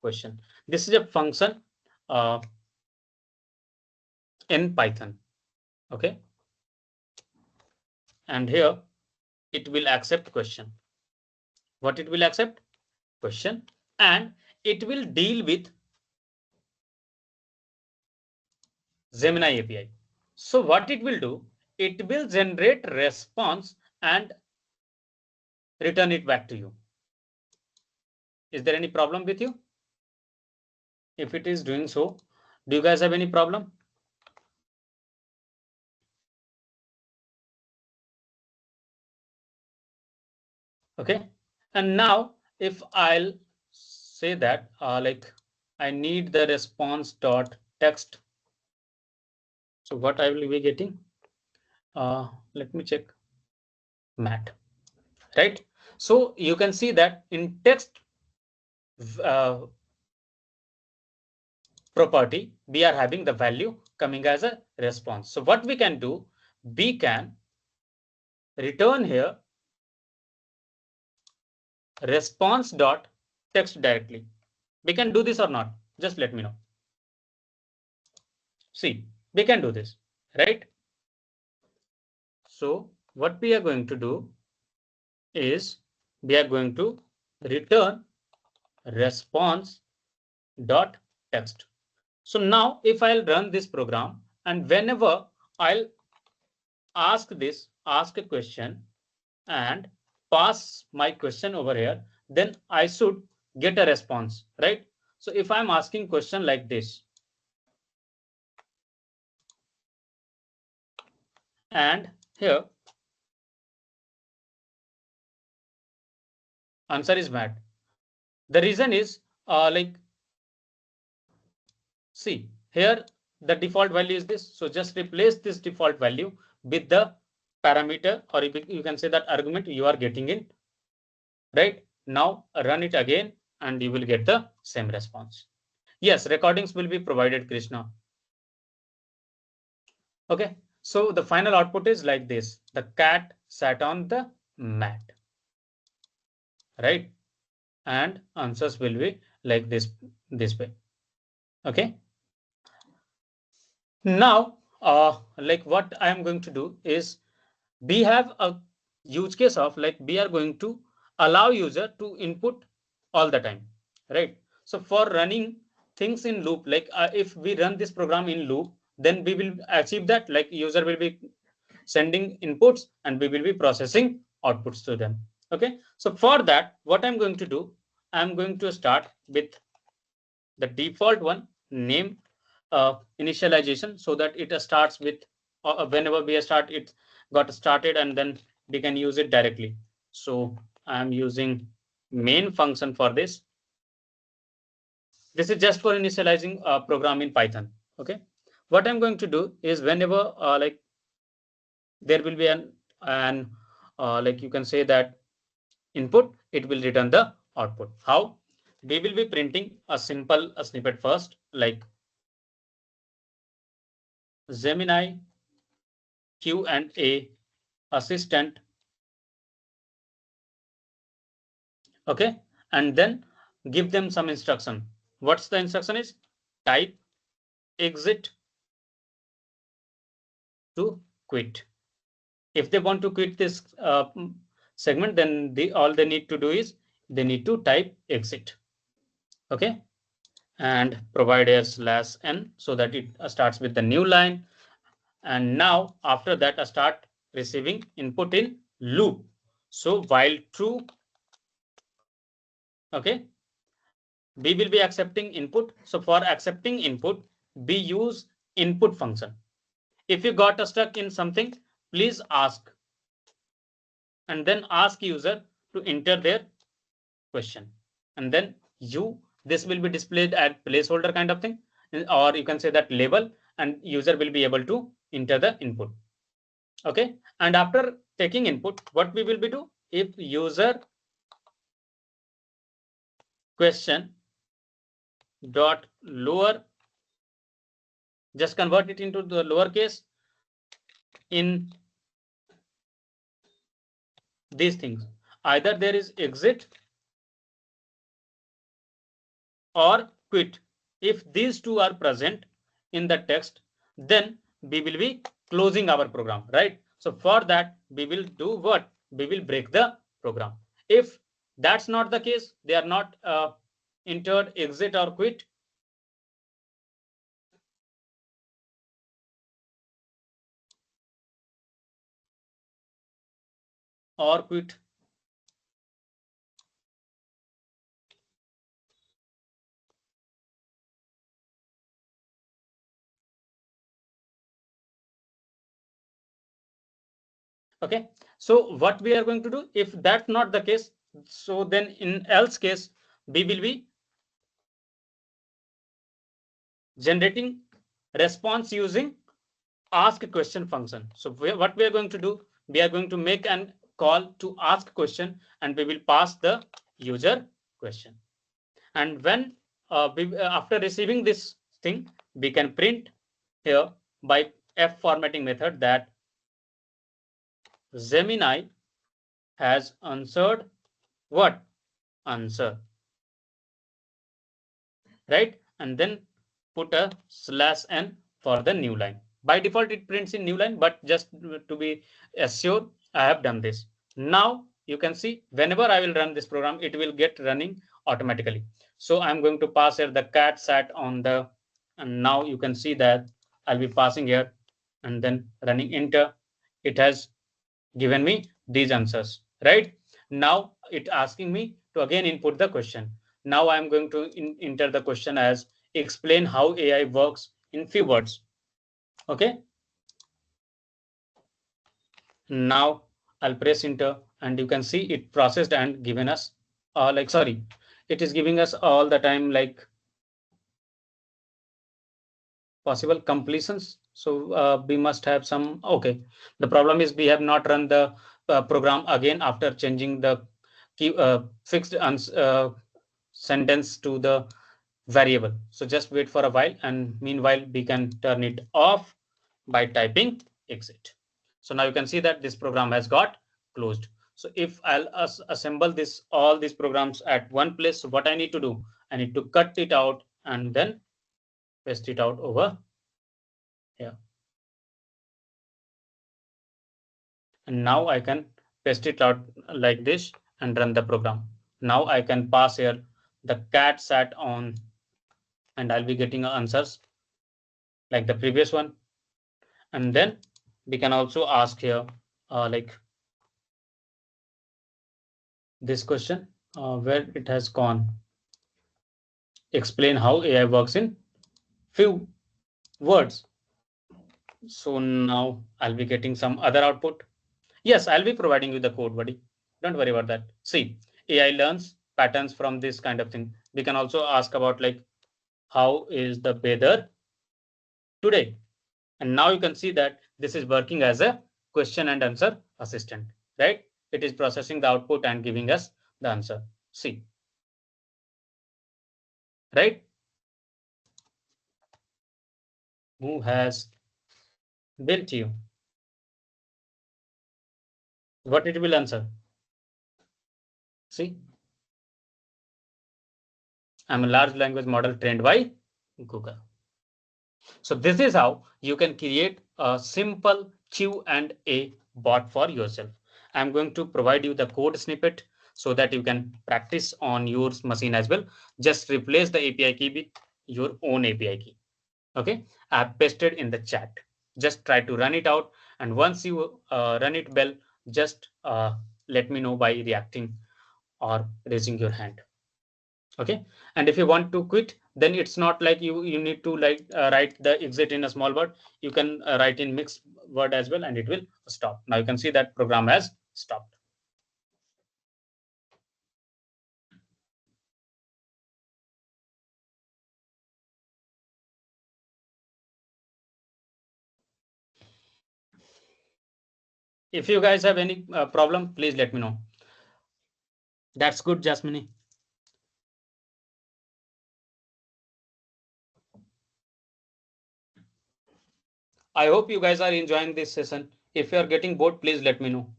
question. This is a function uh, in Python. Okay, and here it will accept question. What it will accept? Question, and it will deal with Gemini API. So what it will do, it will generate response and return it back to you. Is there any problem with you? If it is doing so, do you guys have any problem? Okay, and now if I'll say that like I need the response dot text, so what I will be getting, let me check, mat, right? So you can see that in text uh, property we are having the value coming as a response. So what we can do, we can return here response dot text directly. We can do this or not, just let me know. See, we can do this, right? So what we are going to do is we are going to return response dot text. So now if I'll run this program, and whenever I'll ask a question and pass my question over here, then I should get a response, right? So if I'm asking question like this, and here answer is mat. The reason is like, see here the default value is this. So just replace this default value with the parameter, or you can say that argument you are getting in, right? Now run it again and you will get the same response. Yes, recordings will be provided, Krishna. Okay, so the final output is like this. The cat sat on the mat, right? And answers will be like this way. Okay. Now, like what I am going to do is we have a use case of like we are going to allow user to input all the time, right? So for running things in loop, like if we run this program in loop, then we will achieve that like user will be sending inputs and we will be processing outputs to them. Okay, so for that what I'm going to do, I'm going to start with the default one, name initialization, so that it starts with whenever we start it got started, and then we can use it directly. So I'm using main function for this. This is just for initializing a program in Python. Okay, what I'm going to do is whenever like there will be an like you can say that input, it will return the output. How? We will be printing a simple snippet first, like Gemini Q and A assistant. Okay, and then give them some instruction. What's the instruction is? Type exit to quit. If they want to quit this segment, then all they need to do is they need to type exit. Okay, and provide a /n so that it starts with the new line. And now after that I start receiving input in loop. So while true, okay, B will be accepting input. So for accepting input, B use input function. If you got stuck in something, please ask, and then ask user to enter their question. And then this will be displayed at placeholder kind of thing, or you can say that label, and user will be able to enter the input. Okay, and after taking input, what we will be do, if user question dot lower, just convert it into the lowercase in these things. Either there is exit or quit. If these two are present in the text, then we will be closing our program, right? So for that, we will do what? We will break the program. If that's not the case, they are not entered exit or quit, or quit. Okay, so what we are going to do, if that's not the case, so then in else case, we will be generating response using ask question function. So what we are going to do, we are going to make an call to ask question, and we will pass the user question. And when after receiving this thing, we can print here by f formatting method that Gemini has answered what? Answer, right? And then put a /n for the new line. By default, it prints in new line, but just to be assured, I have done this. Now you can see whenever I will run this program, it will get running automatically. So I'm going to pass here the cat sat on the, and now you can see that I'll be passing here and then running enter. It has given me these answers, right? Now it asking me to again input the question. Now I'm going to enter the question as explain how AI works in few words. Okay, now I'll press enter, and you can see it processed and given us it is giving us all the time like possible completions. So we must have some. Okay, the problem is we have not run the program again after changing the key fixed sentence to the variable. So just wait for a while, and meanwhile we can turn it off by typing exit. So now you can see that this program has got closed. So if I'll assemble this all these programs at one place, so what I need to do, I need to cut it out and then paste it out over here. And now I can paste it out like this and run the program. Now I can pass here the cat sat on, and I'll be getting answers like the previous one. And then we can also ask here like this question where it has gone. Explain how AI works in few words. So now I'll be getting some other output. Yes, I'll be providing you the code, buddy. Don't worry about that. See, AI learns patterns from this kind of thing. We can also ask about like how is the weather today? And now you can see that this is working as a question and answer assistant, right? It is processing the output and giving us the answer. See, right? Who has built you? What it will answer? See, I'm a large language model trained by Google. So this is how you can create a simple Q&A bot for yourself. I'm going to provide you the code snippet so that you can practice on your machine as well. Just replace the API key with your own API key. Okay, I've pasted in the chat. Just try to run it out, and once you run it well, just let me know by reacting or raising your hand. Okay, and if you want to quit, then it's not like you need to like write the exit in a small word. You can write in mixed word as well, and it will stop. Now you can see that program has stopped. If you guys have any problem, please let me know. That's good, Jasmine. I hope you guys are enjoying this session. If you are getting bored, please let me know.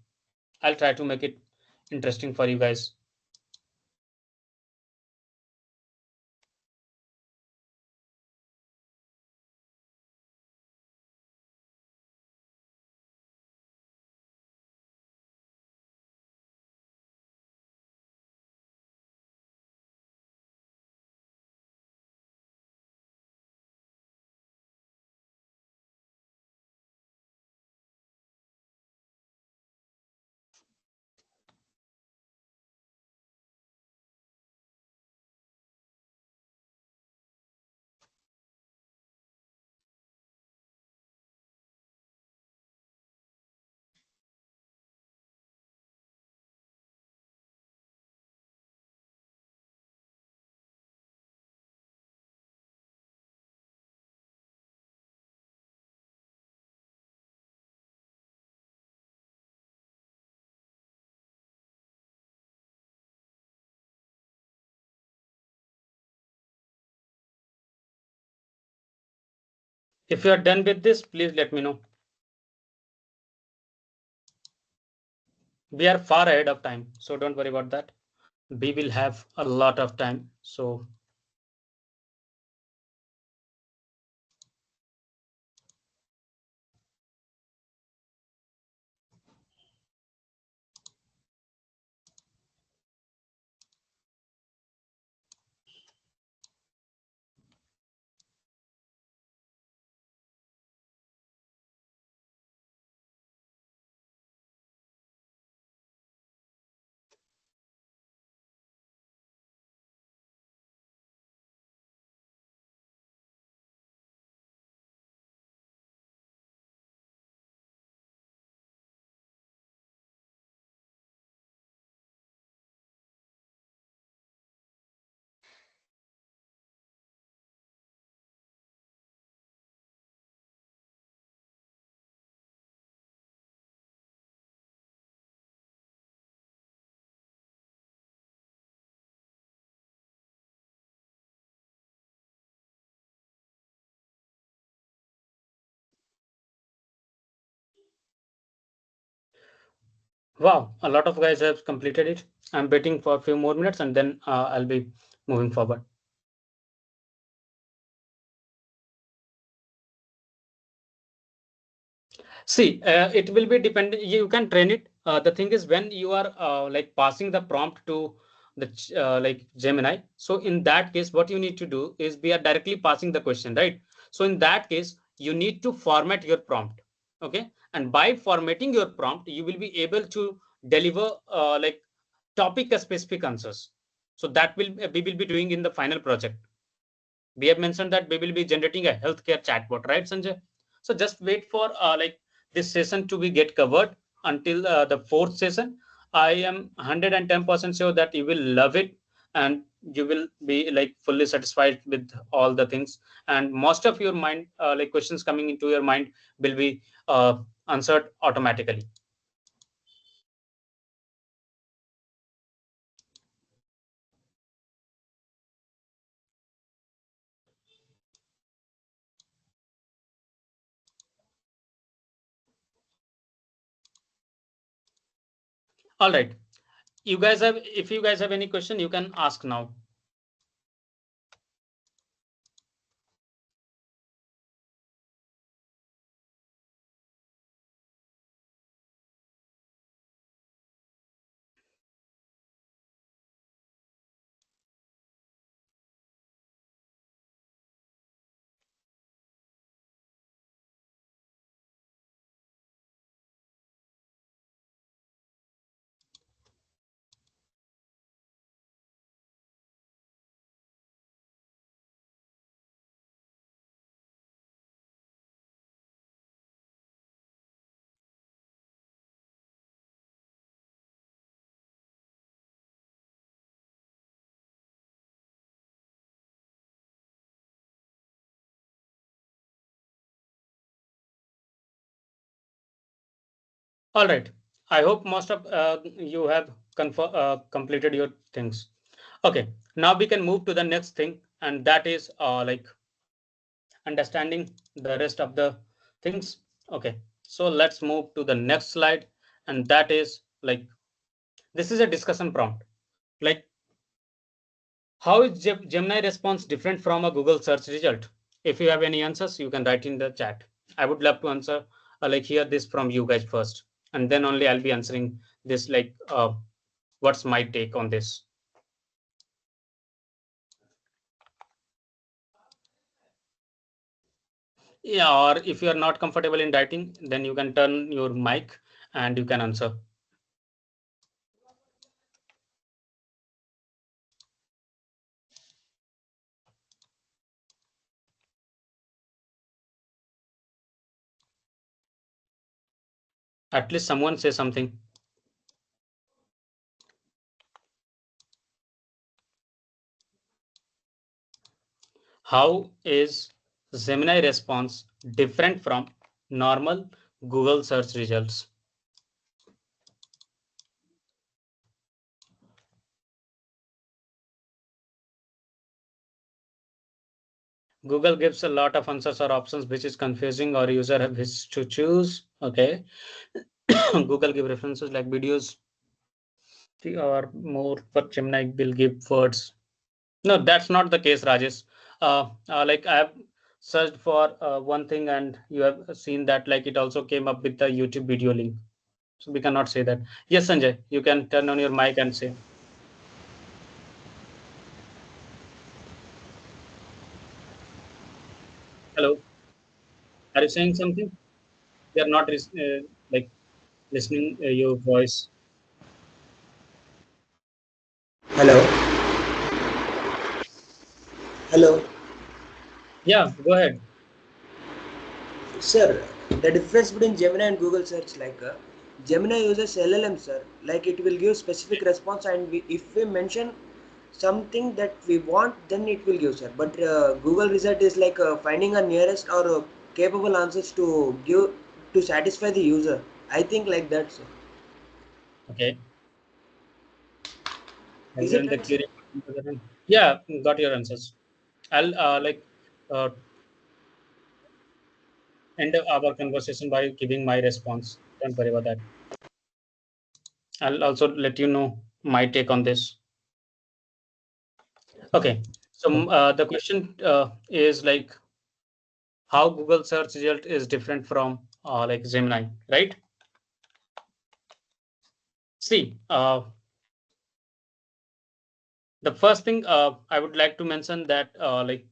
I'll try to make it interesting for you guys. If you are done with this, please let me know. We are far ahead of time, so don't worry about that. We will have a lot of time. So wow, a lot of guys have completed it. I'm waiting for a few more minutes and then I'll be moving forward. See, it will be dependent. You can train it. The thing is, when you are like passing the prompt to the like Gemini, so in that case, what you need to do is we are directly passing the question, right? So in that case, you need to format your prompt. Okay, and by formatting your prompt, you will be able to deliver like topic specific answers. So that will we will be doing in the final project. We have mentioned that we will be generating a healthcare chatbot, right, Sanjay? So just wait for like this session to be get covered until the fourth session. I am 110% sure that you will love it, and you will be like fully satisfied with all the things, and most of your mind like questions coming into your mind will be answered automatically. All right, you guys have, if you guys have any question, you can ask now. All right. I hope most of you have completed your things. Okay. Now we can move to the next thing, and that is like understanding the rest of the things. Okay. So let's move to the next slide, and that is like this is a discussion prompt. Like, how is Gemini response different from a Google search result? If you have any answers, you can write in the chat. I would love to answer, like hear this from you guys first, and then only I'll be answering this. Like, what's my take on this? Yeah, or if you are not comfortable in writing, then you can turn your mic and you can answer. At least someone say something. How is Gemini response different from normal Google search results? Google gives a lot of answers or options, which is confusing or user have to choose. Okay. Google give references like videos or more, but Gemini will give words. No, that's not the case, Rajesh. Like I have searched for one thing and you have seen that like it also came up with the YouTube video link. So we cannot say that. Yes, Sanjay, you can turn on your mic and say, hello. Are you saying something? We are not like listening your voice. Hello, hello, Yeah, go ahead. sir. The difference between Gemini and Google search, Gemini uses LLM, sir. Like it will give specific response, and if we mention something that we want, then it will give, sir. But Google result is like finding a nearest or capable answers to give to satisfy the user. I think like that, sir. Okay. Have Is you it in the right, sir? query? Yeah, got your answers. I'll like uh, end our conversation by giving my response. Don't worry about that. I'll also let you know my take on this. Okay. So the question is like how Google search result is different from like Gemini, right? See, the first thing I would like to mention that like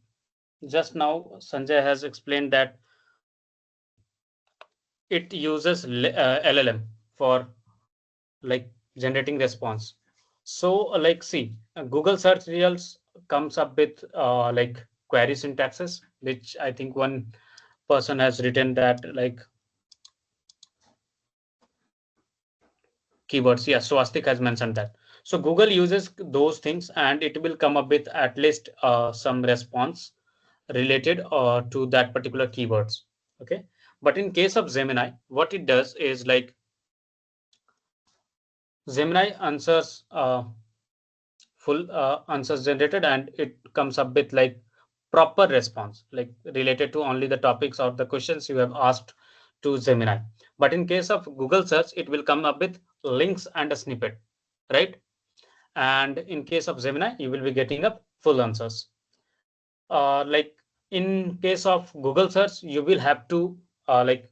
just now Sanjay has explained that it uses LLM for like generating response. So like see, Google search results comes up with like query syntaxes, which I think one person has written that like keywords. Yeah, Swastik has mentioned that. So Google uses those things and it will come up with at least some response related to that particular keywords. Okay. But in case of Gemini, what it does is like Gemini answers full answers generated and it comes up with like proper response like related to only the topics or the questions you have asked to Gemini. But in case of Google search, it will come up with links and a snippet, right? And in case of Gemini, you will be getting up full answers. Like in case of Google search, you will have to like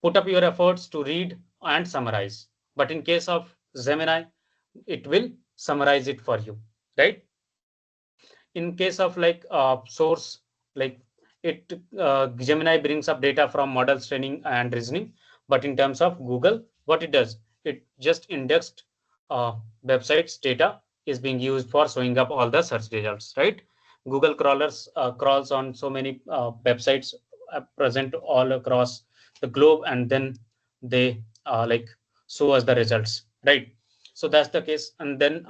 put up your efforts to read and summarize. But in case of Gemini, it will summarize it for you, right? In case of like source, like it Gemini brings up data from models training and reasoning. But in terms of Google, what it does, it just indexed websites data is being used for showing up all the search results, right? Google crawlers crawls on so many websites present all across the globe, and then they like show us the results, right? So that's the case. And then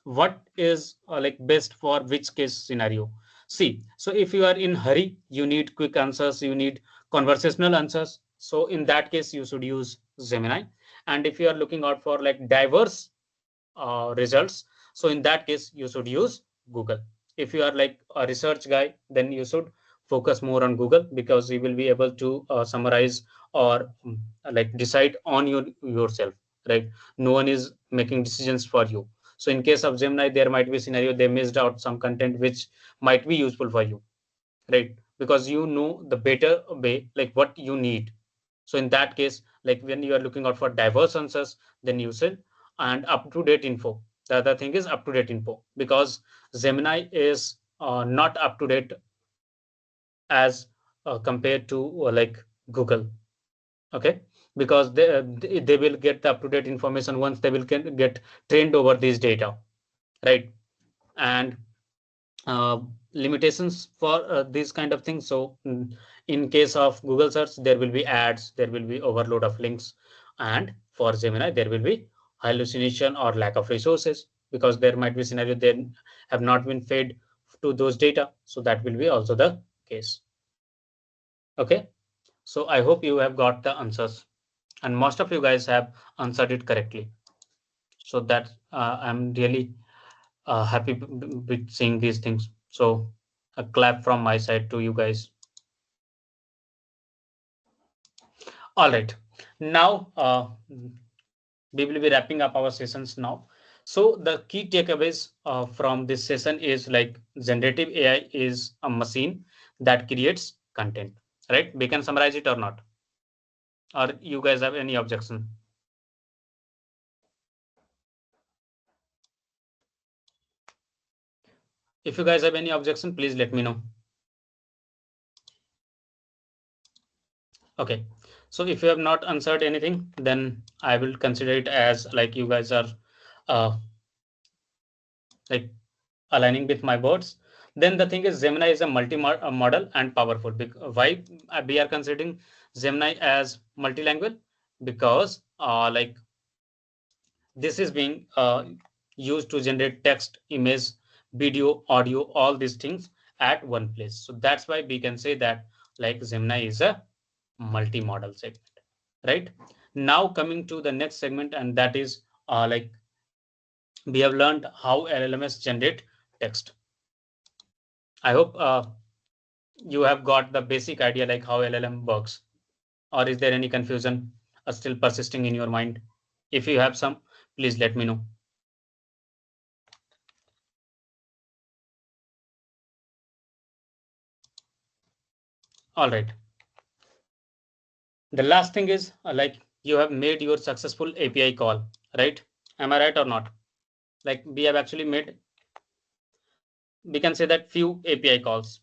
what is like best for which case scenario? See, so if you are in hurry, you need quick answers, you need conversational answers, so in that case you should use Gemini. And if you are looking out for like diverse results, so in that case you should use Google. If you are like a research guy, then you should focus more on Google, because you will be able to summarize or like decide on yourself, right? No one is making decisions for you. So in case of Gemini, there might be a scenario they missed out some content which might be useful for you, right? Because you know the better way, like what you need. So in that case, like when you are looking out for diverse answers, then you should, and up to date info. The other thing is up to date info, because Gemini is not up to date as compared to like Google. Okay, because they will get the up to date information once they will get trained over these data, right? And uh, limitations for these kind of things. So in case of Google search, there will be ads, there will be overload of links, and for Gemini, there will be hallucination or lack of resources, because there might be scenario they have not been fed to those data. So that will be also the case. Okay, so I hope you have got the answers, and most of you guys have answered it correctly. So that I'm really happy with seeing these things. So a clap from my side to you guys. All right, now we will be wrapping up our sessions now. So the key takeaways from this session is like generative AI is a machine that creates content, right? We can summarize it or not, or you guys have any objection? If you guys have any objection, please let me know. Okay, so if you have not answered anything, then I will consider it as like you guys are uh, like aligning with my words. Then the thing is Gemini is a multi-model and powerful. Why we are considering Gemini as multilingual? Because like this is being used to generate text, image, video, audio, all these things at one place. So that's why we can say that like Gemini is a multi-model segment, right? Now coming to the next segment, and that is like we have learned how LLMs generate text. I hope you have got the basic idea like how LLM works, or is there any confusion still persisting in your mind? If you have some, please let me know. All right. The last thing is like you have made your successful API call, right? Am I right or not? Like we have actually made, we can say that few API calls,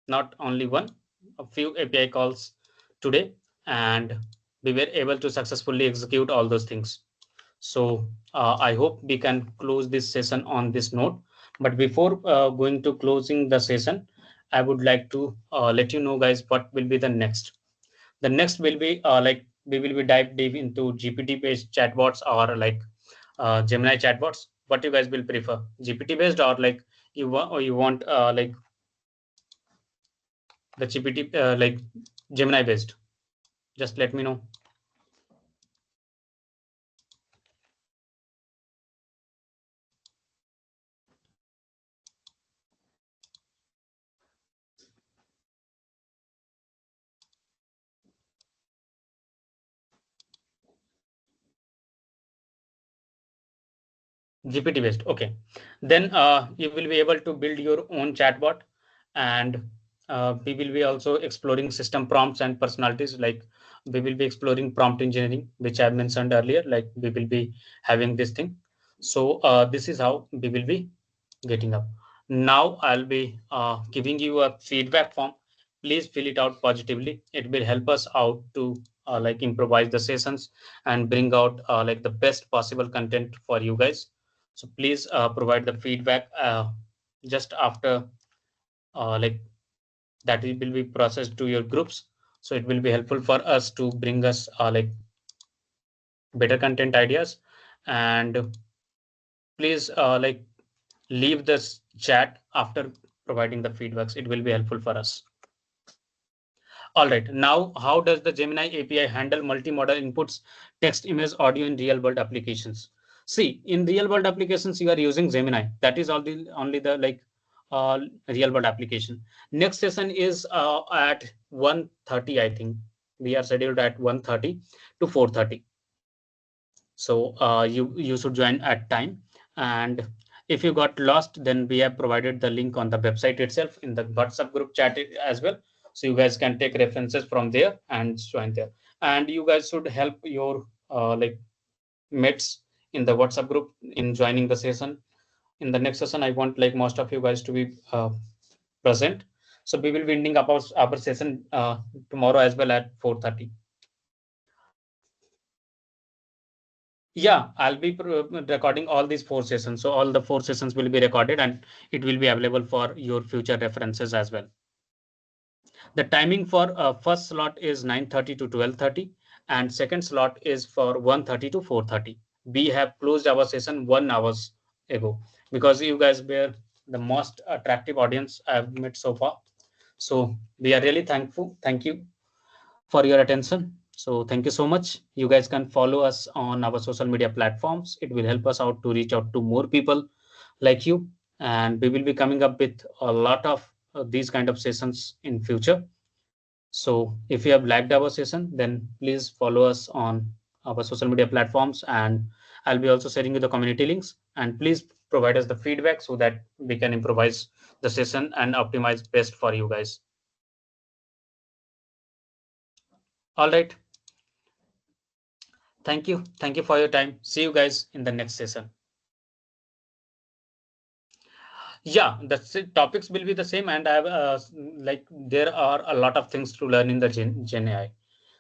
not only one, a few API calls today, and we were able to successfully execute all those things. So I hope we can close this session on this note. But before going to closing the session, I would like to let you know, guys, what will be the next. The next will be like we will be dive deep into GPT based chatbots, or like Gemini chatbots. What you guys will prefer, GPT based, or like you want like the GPT like Gemini based? Just let me know. GPT based. Okay. Then you will be able to build your own chatbot, and we will be also exploring system prompts and personalities. Like we will be exploring prompt engineering, which I mentioned earlier. Like we will be having this thing. So this is how we will be getting up. Now I'll be giving you a feedback form. Please fill it out positively. It will help us out to like improvise the sessions and bring out like the best possible content for you guys. So please provide the feedback just after like that it will be processed to your groups. So it will be helpful for us to bring us like better content ideas. And please like leave this chat after providing the feedbacks. It will be helpful for us. All right. Now, how does the Gemini API handle multimodal inputs, text, image, audio in real world applications? See, in real world applications, you are using Gemini. That is only the like uh, real world application. Next session is at 1:30, I think. We are scheduled at 1:30 to 4:30. So you should join at time. And if you got lost, then we have provided the link on the website itself in the WhatsApp group chat as well. So you guys can take references from there and join there. And you guys should help your like mates in the WhatsApp group in joining the session. In the next session, I want like most of you guys to be present. So we will be ending up our session tomorrow as well at 4:30. Yeah, I'll be recording all these four sessions. So all the four sessions will be recorded and it will be available for your future references as well. The timing for first slot is 9:30 to 12:30 and second slot is for 1:30 to 4:30. We have closed our session 1 hours ago because you guys were the most attractive audience I've met so far. So we are really thankful. Thank you for your attention. So thank you so much. You guys can follow us on our social media platforms. It will help us out to reach out to more people like you. And we will be coming up with a lot of these kind of sessions in future. So if you have liked our session, then please follow us on our social media platforms, and I'll be also sharing you the community links. And please provide us the feedback so that we can improvise the session and optimize best for you guys. All right. Thank you. Thank you for your time. See you guys in the next session. Yeah, the topics will be the same, and I have like there are a lot of things to learn in the Gen AI.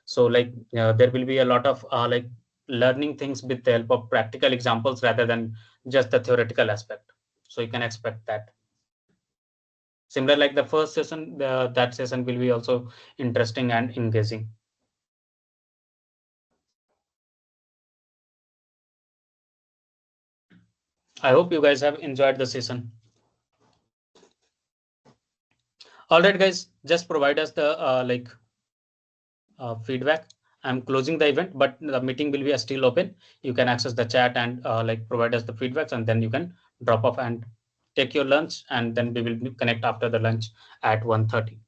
So like there will be a lot of like learning things with the help of practical examples rather than just the theoretical aspect. So you can expect that. Similar like the first session, that session will be also interesting and engaging. I hope you guys have enjoyed the session. All right, guys, just provide us the like feedback. I'm closing the event, but the meeting will be still open. You can access the chat and like provide us the feedbacks, and then you can drop off and take your lunch, and then we will connect after the lunch at 1:30.